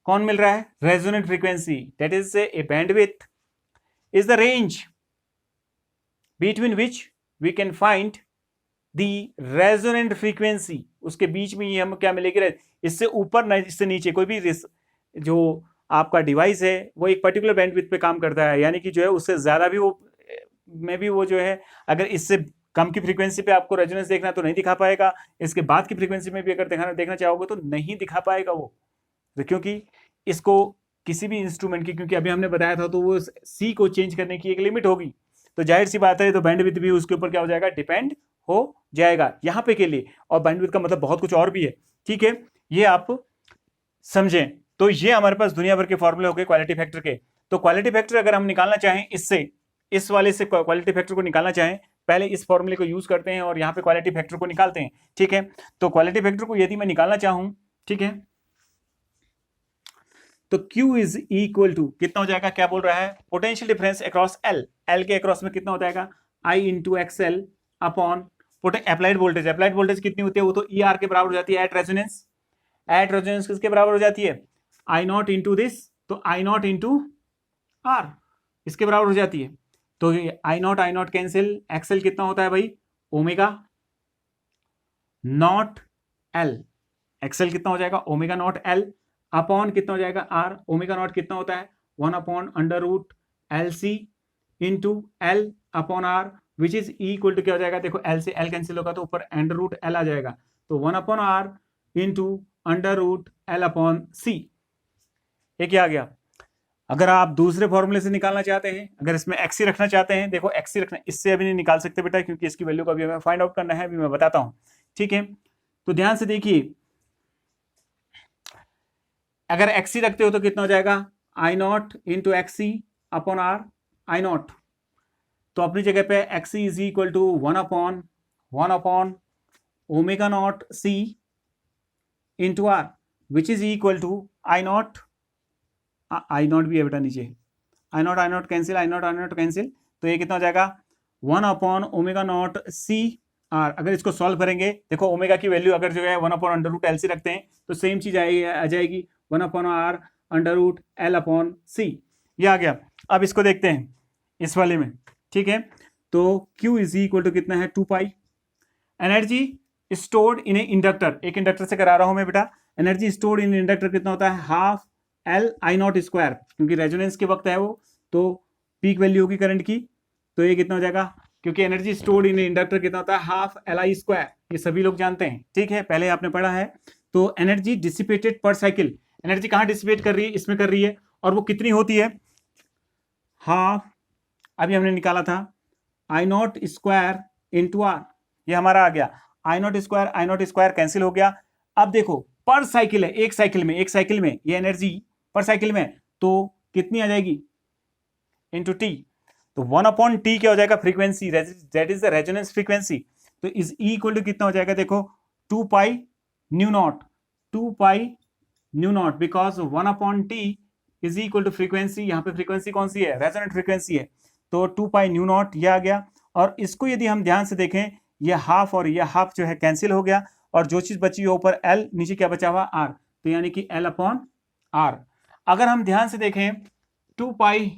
कौन मिल रहा है, resonant frequency, that is a bandwidth is the range between which we can find the resonant frequency. उसके बीच में ही हम क्या मिलेगी, इससे ऊपर इससे नीचे कोई भी जो आपका डिवाइस है वो एक पर्टिकुलर बैंडविड्थ पे काम करता है, यानी कि जो है उससे ज्यादा भी वो जो है, अगर इससे कम की फ्रीक्वेंसी पे आपको रेजोनेंस देखना तो नहीं दिखा पाएगा, इसके बाद की फ्रीक्वेंसी में भी अगर देखना चाहोगे तो नहीं दिखा पाएगा वो, तो क्योंकि इसको किसी भी इंस्ट्रूमेंट की, क्योंकि अभी हमने बताया था, तो वो C को चेंज करने की एक लिमिट होगी, तो जाहिर सी बात है तो बैंडविड्थ भी उसके ऊपर क्या हो जाएगा, डिपेंड हो जाएगा यहाँ पे के लिए, और बैंडविड्थ का मतलब बहुत कुछ और भी है, ठीक है, ये आप समझें। तो ये हमारे पास दुनिया भर के फॉर्मूले हो गए क्वालिटी फैक्टर के। तो क्वालिटी फैक्टर अगर हम निकालना चाहें इससे, इस वाले से क्वालिटी फैक्टर को निकालना चाहें, पहले इस फॉर्मूले को यूज करते हैं और यहाँ पे क्वालिटी फैक्टर को निकालते हैं, ठीक है। तो क्वालिटी फैक्टर को यदि मैं निकालना चाहूं, ठीक है, तो Q इज इक्वल टू कितना हो जाएगा, क्या बोल रहा है, potential difference across L, L के अक्रॉस में कितना हो जाएगा, I into XL upon applied voltage. Applied voltage कितनी होती है, वो तो ER के बराबर हो जाती है, एट रेजोनेंस। एट रेजोनेंस किसके बराबर हो जाती है, I नॉट इंटू दिस, तो I नॉट इंटू R इसके बराबर हो जाती है। तो I नॉट कैंसिल, एक्सएल कितना होता है भाई, ओमेगा नॉट L, एक्सएल कितना हो जाएगा, ओमेगा नॉट L अपॉन कितना हो जाएगा R, ओमेगा नॉट कितना होता है, 1 upon under root L C into L upon R, which is equal to क्या हो जाएगा, देखो L से L कैंसिल होगा तो ऊपर अंडर रूट L आ जाएगा, तो 1 upon R into under root L upon C. ये क्या आ गया। अगर आप दूसरे फॉर्मूले से निकालना चाहते हैं, अगर इसमें एक्सी रखना चाहते हैं, देखो एक्सी रखना, इससे अभी नहीं निकाल सकते बेटा, क्योंकि इसकी वैल्यू को अभी हमें फाइंड आउट करना है, अभी मैं बताता हूं, ठीक है। तो ध्यान से देखिए, अगर एक्सी रखते हो तो कितना हो जाएगा, I naught into XC upon R, I naught, तो अपनी जगह पे XC is equal to 1 upon omega naught C into R, which is equal to I naught भी है बेटा नीचे, I naught cancel, I naught cancel, तो ये कितना हो जाएगा, 1 upon omega naught C R. अगर इसको सॉल्व करेंगे, देखो ओमेगा की वैल्यू अगर जो है 1 upon under root L C रखते हैं तो सेम चीज आ जाएगी, 1 upon R under root L upon C, ये आ गया। अब इसको देखते हैं इस वाले में, ठीक है। तो Q इज इक्वल टू कितना है, 2 पाई। Energy stored in a inductor, एक इंडक्टर से करा रहा हूं मैं बेटा, एनर्जी स्टोर्ड इन इंडक्टर कितना होता है, half L I not square, क्योंकि रेजोनेंस के वक्त है वो, तो पीक वैल्यू होगी करंट की, तो ये कितना हो जाएगा, क्योंकि एनर्जी स्टोर्ड इन इंडक्टर कितना होता है, हाफ एल आई स्क्वायर, ये सभी लोग जानते हैं, ठीक है, पहले आपने पढ़ा है। तो एनर्जी डिसिपेटेड पर साइकिल, एनर्जी कहां डिसिपेट कर रही है, इसमें कर रही है, और वो कितनी होती है, हाफ, अभी हमने निकाला था आई नॉट स्क्वायर इंटू आर, ये हमारा आ गया, आई नॉट स्क्वायर कैंसिल हो गया। अब देखो पर साइकिल है, एक साइकिल में ये एनर्जी पर साइकिल में, तो कितनी आ जाएगी, इंटू टी, तो 1 अपॉन टी क्या हो जाएगा, frequency, that is the resonance frequency, तो इज इक्वल टू कितना हो जाएगा, देखो 2 pi nu naught, because 1 upon T is equal to frequency, यहाँ पे फ्रीक्वेंसी कौन सी है, रेजोनेंट फ्रीक्वेंसी है, तो 2 पाई न्यू नॉट ये आ गया। और इसको यदि हम ध्यान से देखें, ये हाफ और ये हाफ जो है कैंसिल हो गया, और जो चीज बची है ऊपर एल, नीचे क्या बचा हुआ, आर, तो यानी कि एल अपॉन आर। अगर हम ध्यान से देखें, 2 pi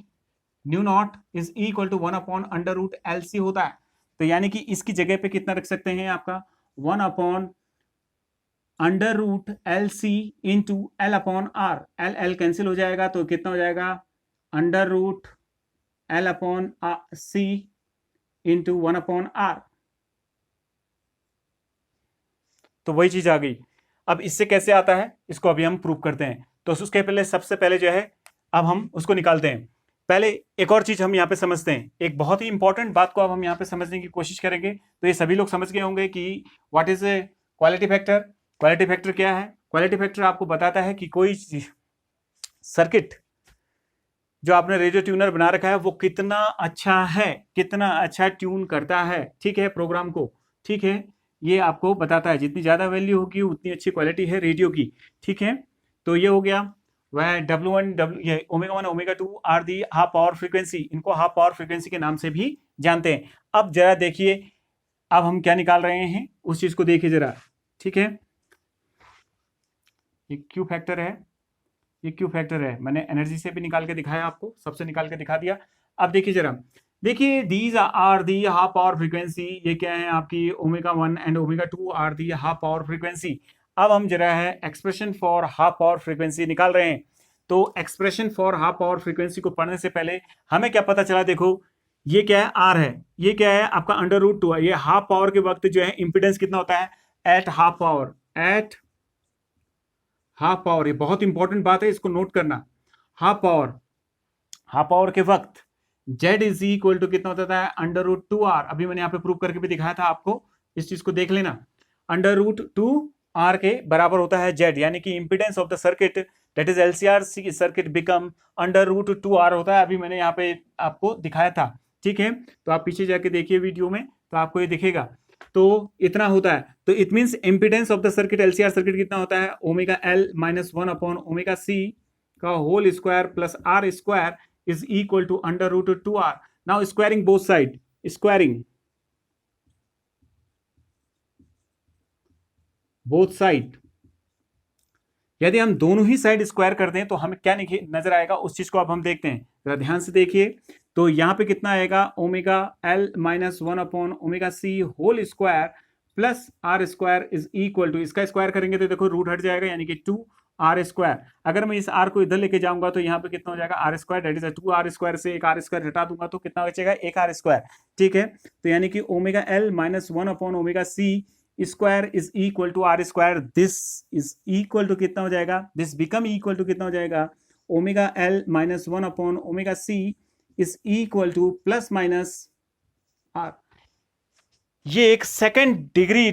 nu naught is equal to 1 upon under root L C होता है, तो यानी कि इसकी जगह पे कितना रख सकते हैं आपका, 1 upon under root L C into L upon R, L L cancel हो जाएगा, तो कितना हो जाएगा, under root L upon C into 1 upon R, तो वही चीज आ गई। अब इससे कैसे आता है, इसको अभी हम प्रूव करते हैं। तो उसके पहले, सबसे पहले जो है, अब हम उसको निकालते हैं। पहले एक और चीज हम यहाँ पे समझते हैं, एक बहुत ही इंपॉर्टेंट बात को अब हम यहाँ पे समझने की कोशिश करेंगे। तो ये सभी लोग समझ गए होंगे कि what is a quality factor. Quality factor क्या है, क्वालिटी फैक्टर आपको बताता है कि कोई सर्किट जो आपने रेडियो ट्यूनर बना रखा है वो कितना अच्छा है, कितना अच्छा ट्यून करता है, ठीक है, प्रोग्राम को, ठीक है, ये आपको बताता है। जितनी ज्यादा वैल्यू होगी उतनी अच्छी क्वालिटी है रेडियो की, ठीक है। तो ये हो गया वह W1 ये omega 1 omega 2 are the half power frequency, इनको हाफ पावर फ्रीक्वेंसी के नाम से भी जानते हैं। अब जरा देखिए, अब हम क्या निकाल रहे हैं उस चीज को देखिए जरा, ठीक है। ये क्यू फैक्टर है, ये क्यू फैक्टर है, मैंने एनर्जी से भी निकाल के दिखाया आपको, सबसे निकाल के दिखा दिया। अब देखिए जरा, देखिए these are the half power frequency, ये क्या है आपकी omega 1 and omega 2 are the half power frequency. अब हम जरा है expression for half power frequency निकाल रहे हैं। तो expression for half power frequency को पढ़ने से पहले हमें क्या पता चला, देखो ये क्या है, आर है, ये क्या है आपका अंडर रूट 2 है। ये हाफ पावर के वक्त जो है इंपिडेंस कितना होता है, at half power, at half power, ये बहुत इंपॉर्टेंट बात है, इसको नोट करना। हाफ पावर के वक्त Z इज इक्वल टू कितना होता है, अंडर रूट 2 आर। अभी मैंने यहाँ पे प्रूव करके भी दिखाया था आपको, इस चीज को देख लेना। अंडर रूट 2r के बराबर होता है z, यानी कि impedance of the circuit that is LCR circuit become under root 2r होता है। अभी मैंने यहाँ पे आपको दिखाया था, ठीक है, तो आप पीछे जाके देखिए वीडियो में तो आपको ये दिखेगा। तो इतना होता है, तो it means impedance of the circuit LCR circuit कितना होता है, omega L minus 1 upon omega C का whole square plus R square is equal to under root 2r। Now squaring both side, squaring both side, यदि हम दोनों ही साइड स्क्वायर कर दें तो हमें क्या नजर आएगा, उस चीज को अब हम देखते हैं, जरा ध्यान से देखिए। तो यहां पे कितना आएगा, omega L minus 1 upon omega C whole square plus R square is equal to, इसका स्क्वायर करेंगे तो देखो रूट हट जाएगा, यानी कि 2r स्क्वायर। अगर मैं इस r को इधर लेके जाऊंगा तो यहाँ पे कितना हो जाएगा, R square, that is 2r square से एक आर स्क्वायर हटा दूंगा तो कितना बचेगा, एक आर स्क्वायर, ठीक है। तो यानी कि omega L minus 1 upon omega C square is equal to R square, this is equal to कितना हो जाएगा, दिस बिकम इक्वल टू कितना हो जाएगा, omega L minus 1 upon omega C is equal to plus minus R. ये एक सेकंड डिग्री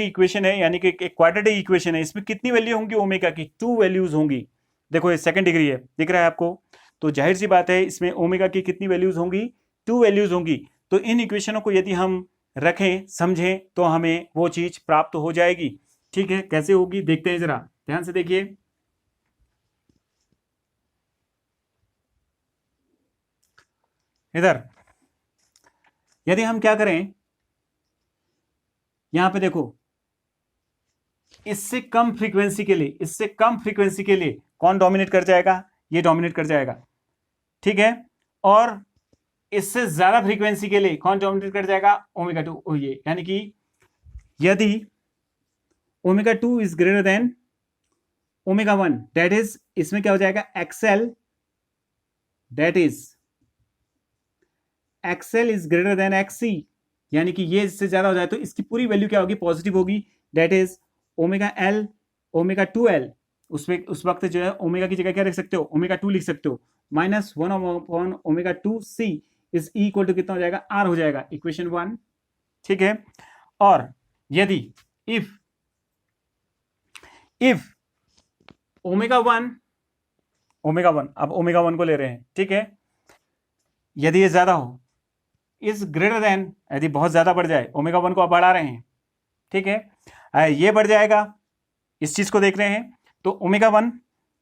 इक्वेशन है, यानी कि एक क्वाड्रेटिक इक्वेशन है। इसमें कितनी वैल्यू होंगी ओमेगा की, 2 वैल्यूज होंगी। देखो ये सेकंड डिग्री है, दिख रहा है आपको, तो जाहिर सी बात है इसमें ओमेगा की कितनी वैल्यूज होंगी, 2 वैल्यूज होंगी। तो इन इक्वेशनों को यदि हम रखें, समझें, तो हमें वो चीज प्राप्त हो जाएगी, ठीक है। कैसे होगी देखते हैं, जरा ध्यान से देखिए। इधर यदि हम क्या करें, यहां पे देखो, इससे कम फ्रीक्वेंसी के लिए कौन डोमिनेट कर जाएगा, ये डोमिनेट कर जाएगा, ठीक है। और इससे ज्यादा फ्रीक्वेंसी के लिए कौन डोमिनेट कर जाएगा, ओमेगा 2, ये, यानी कि यदि omega 2 is greater than omega 1, that is, इसमें क्या हो जाएगा, XL, that is XL is greater then एक्ससी, यानी कि ये इससे ज्यादा हो जाए तो इसकी पूरी वैल्यू क्या होगी, पॉजिटिव होगी, that is omega L omega 2l, उसमें उस वक्त जो है ओमेगा की जगह क्या लिख सकते हो, ओमेगा 2 लिख सकते हो, minus 1 upon omega 2c is equal to कितना हो जाएगा, r हो जाएगा, इक्वेशन 1, ठीक है। और यदि इफ ओमेगा 1 अब ओमेगा 1 को ले रहे हैं, ठीक है, यदि ये ज्यादा हो, इज ग्रेटर देन, यदि बहुत ज्यादा बढ़ जाए, ओमेगा 1 को आप बढ़ा रहे हैं, ठीक है, ये बढ़ जाएगा, इस चीज को देख रहे हैं, तो ओमेगा 1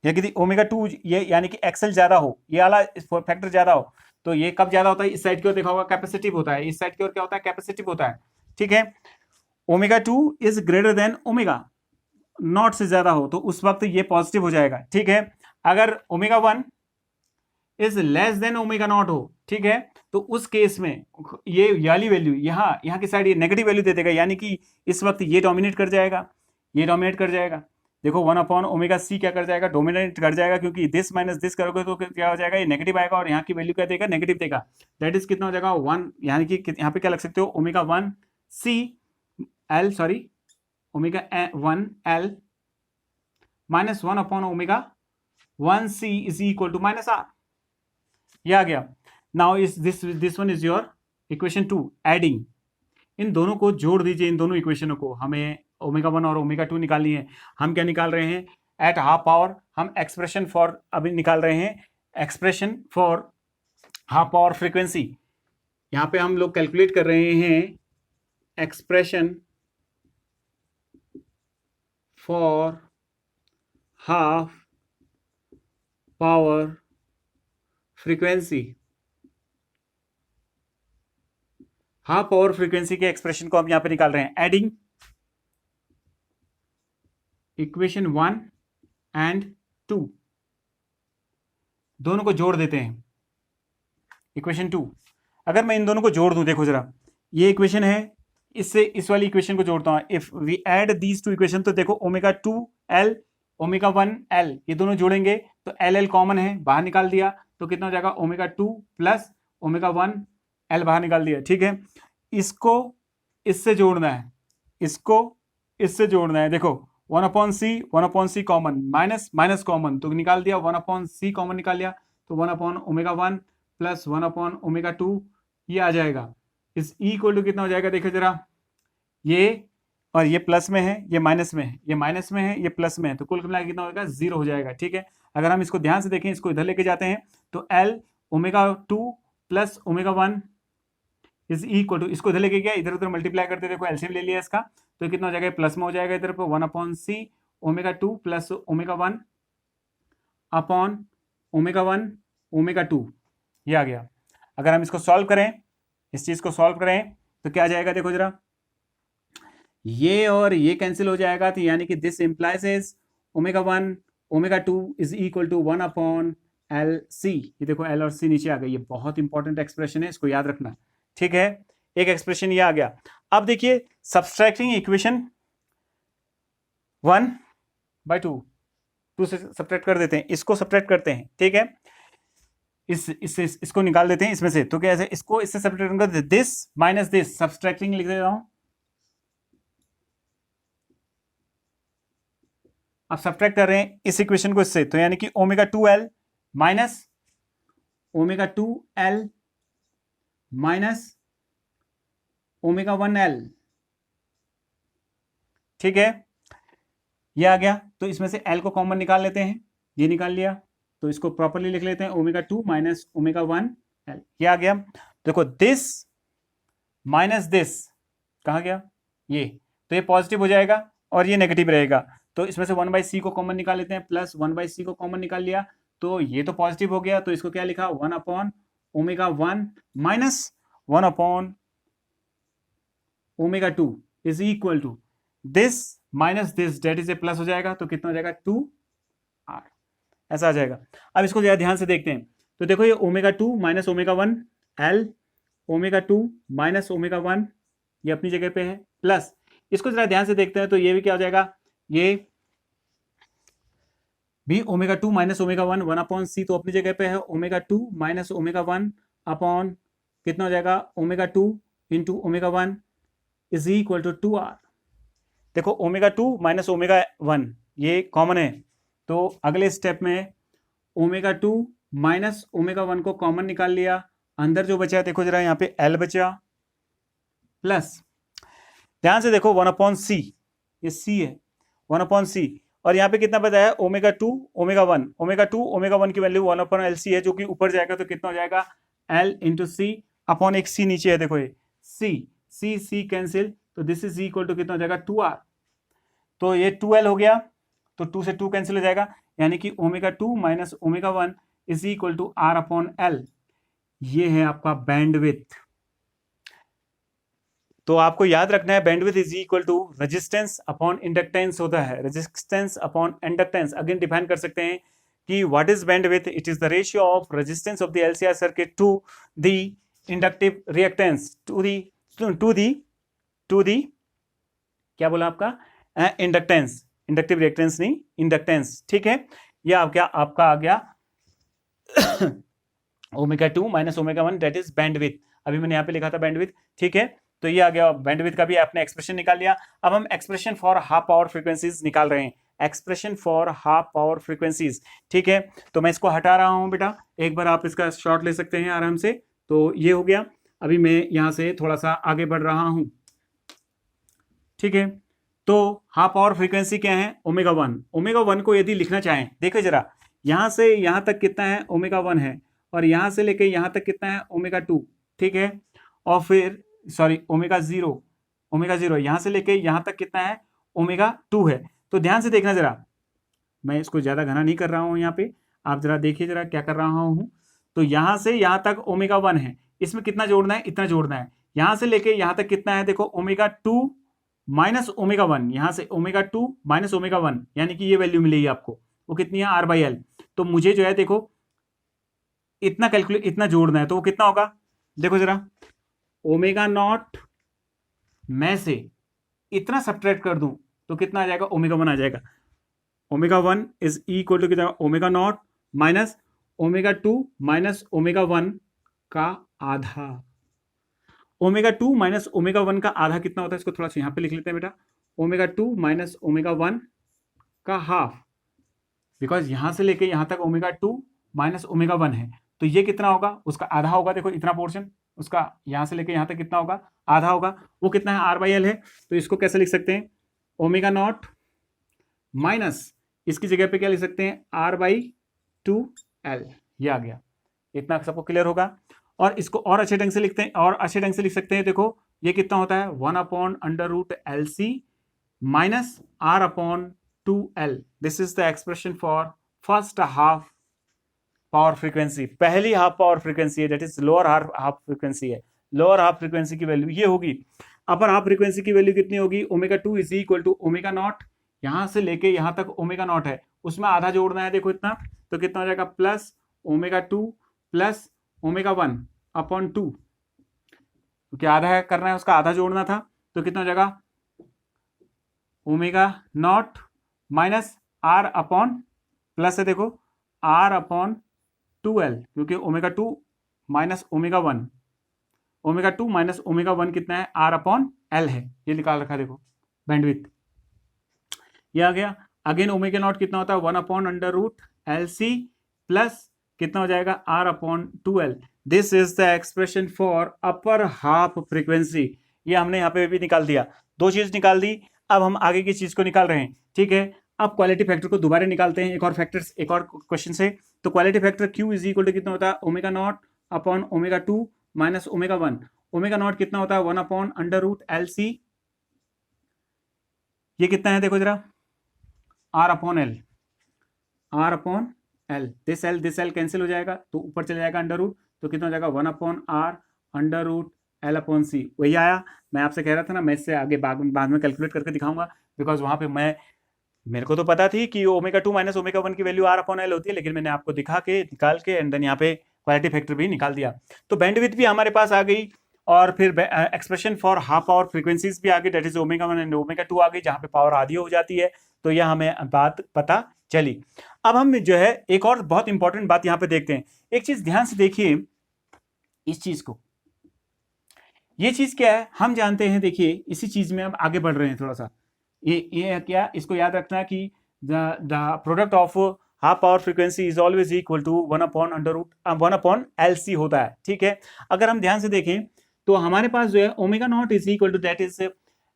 यदि ओमेगा 2 ये यानी कि एक्सएल ज्यादा हो, ये वाला फैक्टर ज्यादा हो, तो ये कब ज्यादा होता है, इस साइड की ओर देखा होगा कैपेसिटिव होता है, इस साइड की ओर क्या होता है, कैपेसिटिव होता है, ठीक है। Omega 2 is greater than omega naught से ज्यादा हो तो उस वक्त ये पॉजिटिव हो जाएगा, ठीक है। अगर omega 1 is less than omega naught हो, ठीक है, तो उस केस में ये वाली वैल्यू यहाँ की साइड ये नेगेटिव वैल्यू दे देगा, यानी कि इस वक्त ये डोमिनेट कर जाएगा, ये डोमिनेट कर जाएगा। देखो 1 अपॉन ओमेगा सी क्या कर जाएगा, डोमिनेट कर जाएगा, क्योंकि दिस माइनस दिस करोगे तो क्या हो जाएगा, ये नेगेटिव आएगा और यहाँ की वैल्यू क्या देगा, नेगेटिव देगा, दैट इज कितना हो जाएगा 1, यानी कि यहाँ पे क्या लग सकते हो, omega 1 C L, sorry omega 1 L minus 1 upon omega 1 C is equal to minus R, ये आ गया। Now is this one is your equation 2, adding, इन दोनों को जोड़ दीजिए, इन दोनों इक्वेशनों को, हमें ओमेगा 1 और ओमेगा 2 निकालनी है। हम क्या निकाल रहे हैं, एट हाफ पावर, हम एक्सप्रेशन फॉर अभी निकाल रहे हैं, expression for half power frequency. यहां पे हम लोग कैलकुलेट कर रहे हैं expression for half power frequency. Half power frequency के एक्सप्रेशन को हम यहां पे निकाल रहे हैं, एडिंग इक्वेशन 1 एंड 2, दोनों को जोड़ देते हैं, इक्वेशन 2। अगर मैं इन दोनों को जोड़ दूं, देखो जरा, ये इक्वेशन है, इससे इस वाली इक्वेशन को जोड़ता हूं, if we add these two equation, तो देखो ओमेगा 2 एल ओमेगा 1 एल, ये दोनों जोड़ेंगे तो एल एल कॉमन है, बाहर निकाल दिया तो कितना हो जाएगा, ओमेगा 2 प्लस ओमेगा 1 एल बाहर निकाल दिया, ठीक है। इसको इससे जोड़ना है, इसको इससे जोड़ना है, देखो 1 अपॉन सी कॉमन, माइनस माइनस कॉमन तो निकाल दिया, 1 अपॉन सी कॉमन निकाल लिया, तो 1 upon omega 1 plus 1 upon omega 2 ये आ जाएगा। इज इक्वल टू कितना हो जाएगा, देखो जरा, ये और ये प्लस में है, ये माइनस में है, ये माइनस में है, ये प्लस में है, तो कुल मिला के कितना होगा, 0 हो जाएगा। ठीक है, अगर हम इसको ध्यान से देखें, इसको इधर लेके जाते हैं तो L omega 2 plus omega 1 is equal to, इसको इधर लेके गया, इधर उधर मल्टीप्लाई करते, देखो एलसीएम ले लिया इसका, तो कितना हो जाएगा, प्लस में हो जाएगा इधर पर 1/c omega 2 plus omega 1 upon omega 1 omega 2, ये आ गया। अगर हम इसको सॉल्व करें, इस चीज को सॉल्व करें तो क्या आ जाएगा, देखो जरा, ये और ये कैंसिल हो जाएगा, तो यानी कि this implies is omega 1 omega 2 is equal to 1 upon L C. ये देखो एल और सी नीचे आ गई, ये बहुत इंपॉर्टेंट एक्सप्रेशन है, इसको याद रखना। ठीक है, एक एक्सप्रेशन ये आ गया। अब देखिए सब्सट्रैक्टिंग इक्वेशन 1/2, 2 से सब्ट्रैक्ट कर देते हैं, इसको सब्ट्रैक्ट करते हैं। ठीक है, इसको निकाल देते हैं इसमें से, तो कैसे इसको इससे सब्ट्रैक्ट कर, दिस माइनस दिस, सब्सट्रैक्टिंग लिख दे रहा हूं। अब सब्ट्रैक्ट कर रहे हैं इस इक्वेशन को इससे, तो यानी कि omega 2l minus omega 2l minus omega 1l। ठीक है, ये आ गया, तो इसमें से l को कॉमन निकाल लेते हैं, ये निकाल लिया, तो इसको प्रॉपर्ली लिख लेते हैं, ओमेगा 2 माइनस ओमेगा 1l, ये आ गया। देखो दिस माइनस दिस कहाँ गया, ये, तो ये पॉजिटिव हो जाएगा और ये नेगेटिव रहेगा, तो इसमें से 1/c को कॉमन निकाल लेते हैं, प्लस 1/c को कॉमन निकाल लिया, तो ये तो पॉजिटिव हो गया, तो इसको क्या लिखा, 1 upon omega 1 minus 1 upon omega 2 is equal to this minus this, that is a plus हो जाएगा, तो कितना हो जाएगा 2r, ऐसा आ जाएगा। अब इसको जरा ध्यान से देखते हैं, तो देखो ये omega 2 minus omega 1 L omega 2 minus omega 1, ये अपनी जगह पे है, प्लस इसको जरा ध्यान से देखते हैं, तो ये भी क्या हो जाएगा, ये भी ओमेगा 2 माइनस ओमेगा 1 1 अपॉन सी, तो अपनी जगह पे है, ओमेगा 2 माइनस ओमेगा 1 अपॉन कितना हो जाएगा, omega 2 into omega 1 is equal to 2r। देखो ओमेगा 2 माइनस ओमेगा 1 ये कॉमन है, तो अगले स्टेप में ओमेगा 2 माइनस ओमेगा 1 को कॉमन निकाल लिया, अंदर जो बचा देखो जरा, यहाँ पे l बचा, प्लस ध्यान से देखो 1 अपॉन सी, ये c है, 1 अपॉन सी, और यहाँ पे कितना बताया, ओमेगा 2 ओमेगा 1, ओमेगा 2 ओमेगा 1 की वैल्यू 1 अपॉन एल सी है, जो कि ऊपर जाएगा तो कितना हो जाएगा, l इंटू सी अपॉन एक c नीचे है, देखो ये c कैंसिल, तो दिस इज इक्वल टू कितना हो जाएगा 2r, तो ये 2l हो गया, तो 2 से 2 कैंसिल हो जाएगा, यानी कि omega 2 minus omega 1 is equal to r upon l। ये है आपका बैंडविड्थ। तो आपको याद रखना है, bandwidth is equal to resistance upon inductance होता है, resistance upon inductance. Again define कर सकते हैं कि what is bandwidth, it is the ratio of resistance of the LCR circuit to the inductive reactance, to the क्या बोला आपका, इंडक्टेंस, इंडक्टिव रिएक्टेंस नहीं, इंडक्टेंस। ठीक है, ये आपका आ गया omega 2 minus omega 1, that is bandwidth. अभी मैंने यहाँ पे लिखा था बैंडविड्थ। ठीक है, तो ये आ गया बैंडविड्थ का भी आपने एक्सप्रेशन निकाल लिया। अब हम expression for half power frequencies निकाल रहे हैं, expression for half power frequencies. ठीक है, तो मैं इसको हटा रहा हूं बेटा, एक बार आप इसका शॉर्ट ले सकते हैं आराम से। तो ये हो गया, अभी मैं यहां से थोड़ा सा आगे बढ़ रहा हूं। ठीक है, तो हाफ पावर फ्रीक्वेंसी क्या है, ओमेगा 1। ओमेगा 1 को यदि लिखना चाहें, देखो जरा, यहां से यहां तक कितना है, ओमेगा 1 है, और यहां से लेके यहां तक कितना है, ओमेगा 2। ठीक है, और फिर सॉरी ओमेगा 0 यहां से लेके यहां तक कितना है, ओमेगा 2 है। तो ध्यान से देखना जरा, मैं इसको ज्यादा घना नहीं कर रहा हूं, यहाँ पे आप जरा देखिए जरा क्या कर रहा हूं। तो यहां से यहां तक ओमेगा 1 है, इसमें कितना जोड़ना है, इतना जोड़ना है। यहां से लेके यहां तक कितना है, देखो ओमेगा 2 माइनस ओमेगा 1, यहां से ओमेगा 2 माइनस ओमेगा 1, यानी कि ये वैल्यू मिलेगी आपको, वो कितनी है, r/l। तो मुझे जो है देखो इतना कैलकुलेट, इतना जोड़ना है, तो वो कितना होगा, देखो जरा, ओमेगा नॉट में से इतना सब्ट्रैक्ट कर दूं तो कितना आ जाएगा, ओमेगा 1 आ जाएगा। ओमेगा 1 इज इक्वल टू कितना, omega naught minus omega 2 minus omega 1 का आधा। ओमेगा 2 माइनस ओमेगा 1 का आधा कितना होता है, इसको थोड़ा सा यहां पे लिख लेते हैं बेटा, ओमेगा 2 माइनस ओमेगा 1 का हाफ, बिकॉज यहां से लेके यहां तक ओमेगा 2 माइनस ओमेगा 1 है, तो ये कितना होगा, उसका आधा होगा, देखो इतना पोर्शन, उसका यहाँ से लेके यहाँ तक कितना होगा, आधा होगा, वो कितना है, आर बाई एल है। तो इसको कैसे लिख सकते हैं, ओमेगा नॉट माइनस इसकी जगह पे क्या लिख सकते हैं, आर बाई 2l, ये आ गया। इतना सबको क्लियर होगा। और इसको और अच्छे ढंग से लिखते हैं, और अच्छे ढंग से लिख सकते हैं, देखो ये कितना होता है, 1/√LC minus r/2l। This is the expression for first half power frequency, पहली हाफ पावर फ्रीक्वेंसी है, that is lower half frequency है। लोअर हाफ फ्रीक्वेंसी की वैल्यू ये होगी। अपर हाफ फ्रीक्वेंसी की वैल्यू कितनी होगी, omega 2 is equal to omega naught, यहां से लेके यहां तक ओमेगा नॉट है, उसमें आधा जोड़ना है, देखो इतना, तो कितना हो जाएगा, प्लस ओमेगा 2 प्लस ओमेगा 1/2, क्योंकि आधा करना है, उसका आधा जोड़ना था, तो कितना हो जाएगा, omega naught minus R upon, plus है देखो r/2l, क्योंकि omega 2 minus omega 1, omega 2 minus omega 1 कितना है, r/l है, ये निकाल रखा देखो बैंडविड्थ, ये आ गया। अगेन ओमेगा नॉट कितना होता है, 1/√LC प्लस कितना हो जाएगा, r/2l। This is the expression for upper half frequency. ये हमने यहाँ पे भी निकाल दिया, दो चीज निकाल दी। अब हम आगे की चीज को निकाल रहे हैं, ठीक है। अब क्वालिटी फैक्टर को दोबारा निकालते हैं, एक और फैक्टर, एक और क्वेश्चन से। तो quality factor Q is equal to कितना होता है, omega naught upon omega 2 minus omega 1। Omega naught कितना होता है, 1/√LC, ये कितना है देखो जरा, r/l, r/l, this L cancel हो जाएगा, तो ऊपर चले जाएगा अंडर रूट, तो कितना हो जाएगा, 1/r√L/C, वही आया। मैं आपसे कह रहा था ना, मैं इससे आगे बाद में कैलकुलेट करके दिखाऊंगा, बिकॉज वहां पे मेरे को तो पता थी कि ओमेगा 2 माइनस ओमेगा 1 की वैल्यू r/l होती है, लेकिन मैंने आपको दिखा के निकाल के एंड देन यहाँ पे क्वालिटी फैक्टर भी निकाल दिया। तो बैंडविड्थ भी हमारे पास आ गई, और फिर expression for half power frequencies भी आ गई, that is omega 1 and omega 2 आ गई, जहां पे पावर आधी हो जाती है। तो यह हमें बात पता चली। अब हम जो है एक और बहुत इंपॉर्टेंट बात यहाँ पे देखते हैं। एक चीज ध्यान से देखिए इस चीज को, ये चीज क्या है हम जानते हैं, देखिए इसी चीज में अब आगे बढ़ रहे हैं थोड़ा सा। ये क्या, इसको याद रखना कि the product of half power frequency is always equal to 1/LC होता है, ठीक है। अगर हम ध्यान से देखें तो हमारे पास जो है omega naught is equal to, that is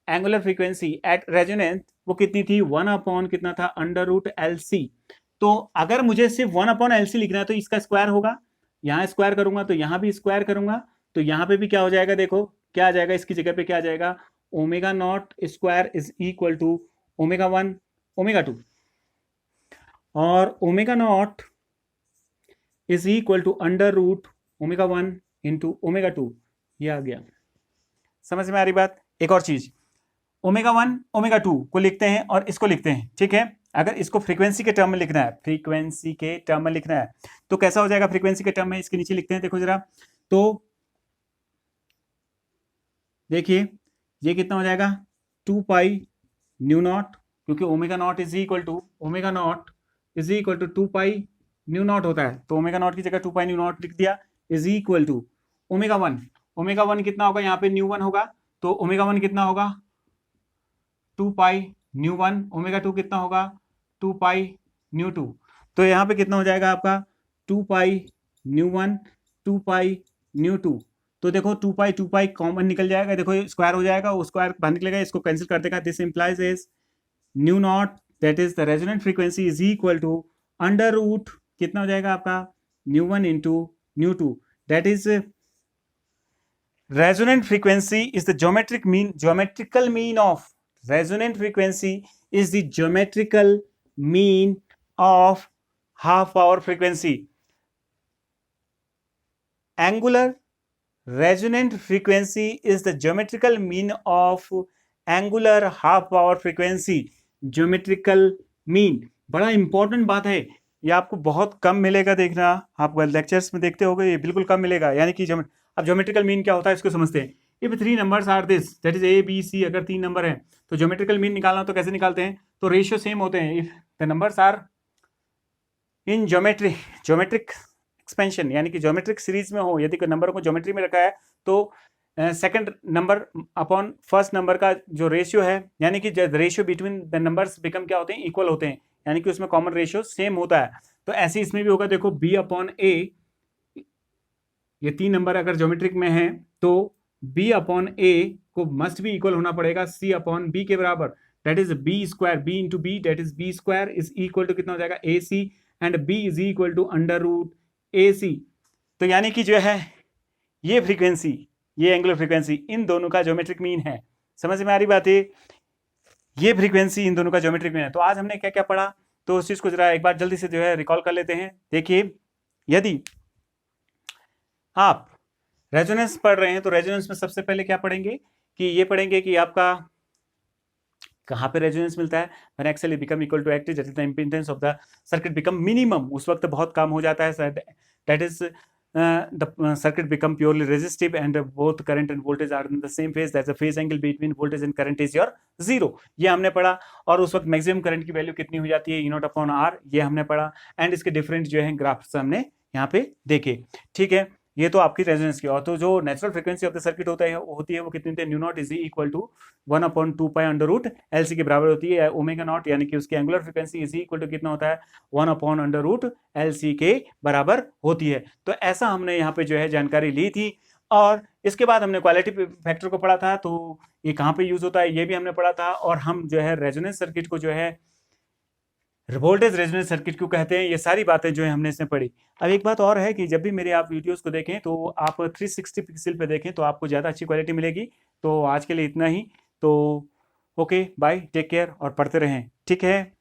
angular frequency at resonance, वो कितनी थी, 1 कितना था, √LC। तो अगर मुझे सिर्फ 1/LC लिखना है तो इसका स्क्वायर होगा, यहाँ स्क्वायर करूंगा तो यहाँ भी स्क्वायर करूंगा, तो यहाँ पे भी क्या हो जाएगा, देखो क्या आ जाएगा, इसकी जगह पे क्या आ जाएगा, omega naught square is equal to omega 1 omega 2, और omega naught is equal to √omega 1 into omega 2, ये आ गया। समझ में आ रही बात। एक और चीज, ओमेगा 1 ओमेगा 2 को लिखते हैं और इसको लिखते हैं, ठीक है। अगर इसको फ्रीक्वेंसी के टर्म में लिखना है, फ्रीक्वेंसी के टर्म में लिखना है, तो कैसा हो जाएगा, फ्रीक्वेंसी के टर्म में इसके नीचे लिखते हैं, देखो जरा, तो देखिए ये कितना हो जाएगा, 2 पाई न्यू नॉट, क्योंकि omega naught is equal to 2 pi nu naught होता है, तो ओमेगा नॉट की जगह 2 पाई न्यू नॉट लिख दिया, is equal to omega 1। Omega 1 कितना होगा, यहाँ पे न्यू 1 होगा, तो ओमेगा 1 कितना होगा, 2 पाई न्यू 1, ओमेगा 2 कितना होगा, 2 पाई न्यू 2। तो यहाँ पे कितना हो जाएगा आपका, 2 पाई न्यू 1 2 पाई न्यू 2। तो देखो 2 पाई कॉमन निकल जाएगा, देखो स्क्वायर हो जाएगा, वो स्क्वायर बाहर निकलेगा, इसको कैंसिल कर देगा। This implies is nu naught, that is the resonant frequency is equal to √ कितना हो जाएगा आपका, nu 1 into nu 2, that is resonant frequency is the geometrical mean of resonant frequency is the geometrical mean of half power frequency. Angular resonant frequency is the geometrical mean of angular half power frequency. Geometrical mean बड़ा इंपॉर्टेंट बात है, ये आपको बहुत कम मिलेगा, देखना आप लेक्चर्स में देखते होगे, ये बिल्कुल कम मिलेगा। यानी कि अब ज्योमेट्रिकल मीन क्या होता है इसको समझते हैं। If 3 numbers are this, that is A B C, अगर 3 नंबर हैं तो ज्योमेट्रिकल मीन निकालना तो कैसे निकालते हैं, तो रेशियो सेम होते हैं। If the numbers are in geometric expansion, यानी कि ज्योमेट्रिक सीरीज में हो, यदि नंबर को ज्योमेट्री में रखा है तो second number upon first number का जो रेशियो है, यानी कि ratio between the numbers become क्या होते हैं, इक्वल होते हैं, यानी कि उसमें कॉमन रेशियो सेम होता है। तो ऐसे इसमें भी होगा, देखो b/a ये 3 नंबर अगर ज्योमेट्रिक में है तो b अपॉन a को मस्ट भी इक्वल होना पड़ेगा c अपॉन b के बराबर, that is b square, b into B, that is b square is equal to कितना हो जाएगा ac, and b is equal to under root ac। तो यानी कि जो है ये फ्रीक्वेंसी, ये एंगुलर फ्रीक्वेंसी इन दोनों का ज्योमेट्रिक मीन है। समझ में आ रही बात है? ये फ्रीक्वेंसी इन दोनों का ज्योमेट्रिक मीन है। तो आज हमने क्या क्या पढ़ा, तो उस चीज को जरा एक बार जल्दी से जो है रिकॉल कर लेते हैं। देखिए, यदि आप रेजोनेंस पढ़ रहे हैं तो रेजोनेंस में सबसे पहले क्या पढ़ेंगे कि ये पढ़ेंगे कि आपका कहाँ पे रेजोनेंस मिलता है। When XL become equal to XC, that is the impedance of the circuit become minimum, उस वक्त बहुत कम हो जाता है, that is the circuit become purely resistive and both current and voltage are in the same phase, that's the phase angle between voltage and current is your zero, ये हमने पढ़ा। और उस वक्त मैक्सिमम करंट की वैल्यू कितनी हो जाती है, ई नॉट अपॉन आर, ये हमने पढ़ा। एंड इसके डिफरेंट जो है ग्राफ्स हमने यहाँ पे देखे। ठीक है, ये तो आपकी रेजोनेंस की। और तो जो natural frequency of the circuit होती है वो कितनी होती है, nu naught is equal to 1/2 under root LC के बराबर होती है। ओमेगा नॉट यानी कि उसकी angular frequency is equal to कितना होता है, 1/अंडर रूट एलसी के बराबर होती है। तो ऐसा हमने यहाँ पे जो है जानकारी ली थी। और इसके बाद हमने क्वालिटी फैक्टर को पढ़ा था, तो ये कहाँ पे यूज होता है ये भी हमने पढ़ा था। और हम जो है रेजोनेंस सर्किट को जो है वोल्टेज रेजोनेंस सर्किट क्यों कहते हैं, ये सारी बातें जो है हमने इसमें पढ़ी। अब एक बात और है कि जब भी मेरे आप वीडियोस को देखें तो आप 360 पिक्सल पे देखें तो आपको ज़्यादा अच्छी क्वालिटी मिलेगी। तो आज के लिए इतना ही। तो ओके, बाय, टेक केयर और पढ़ते रहें। ठीक है।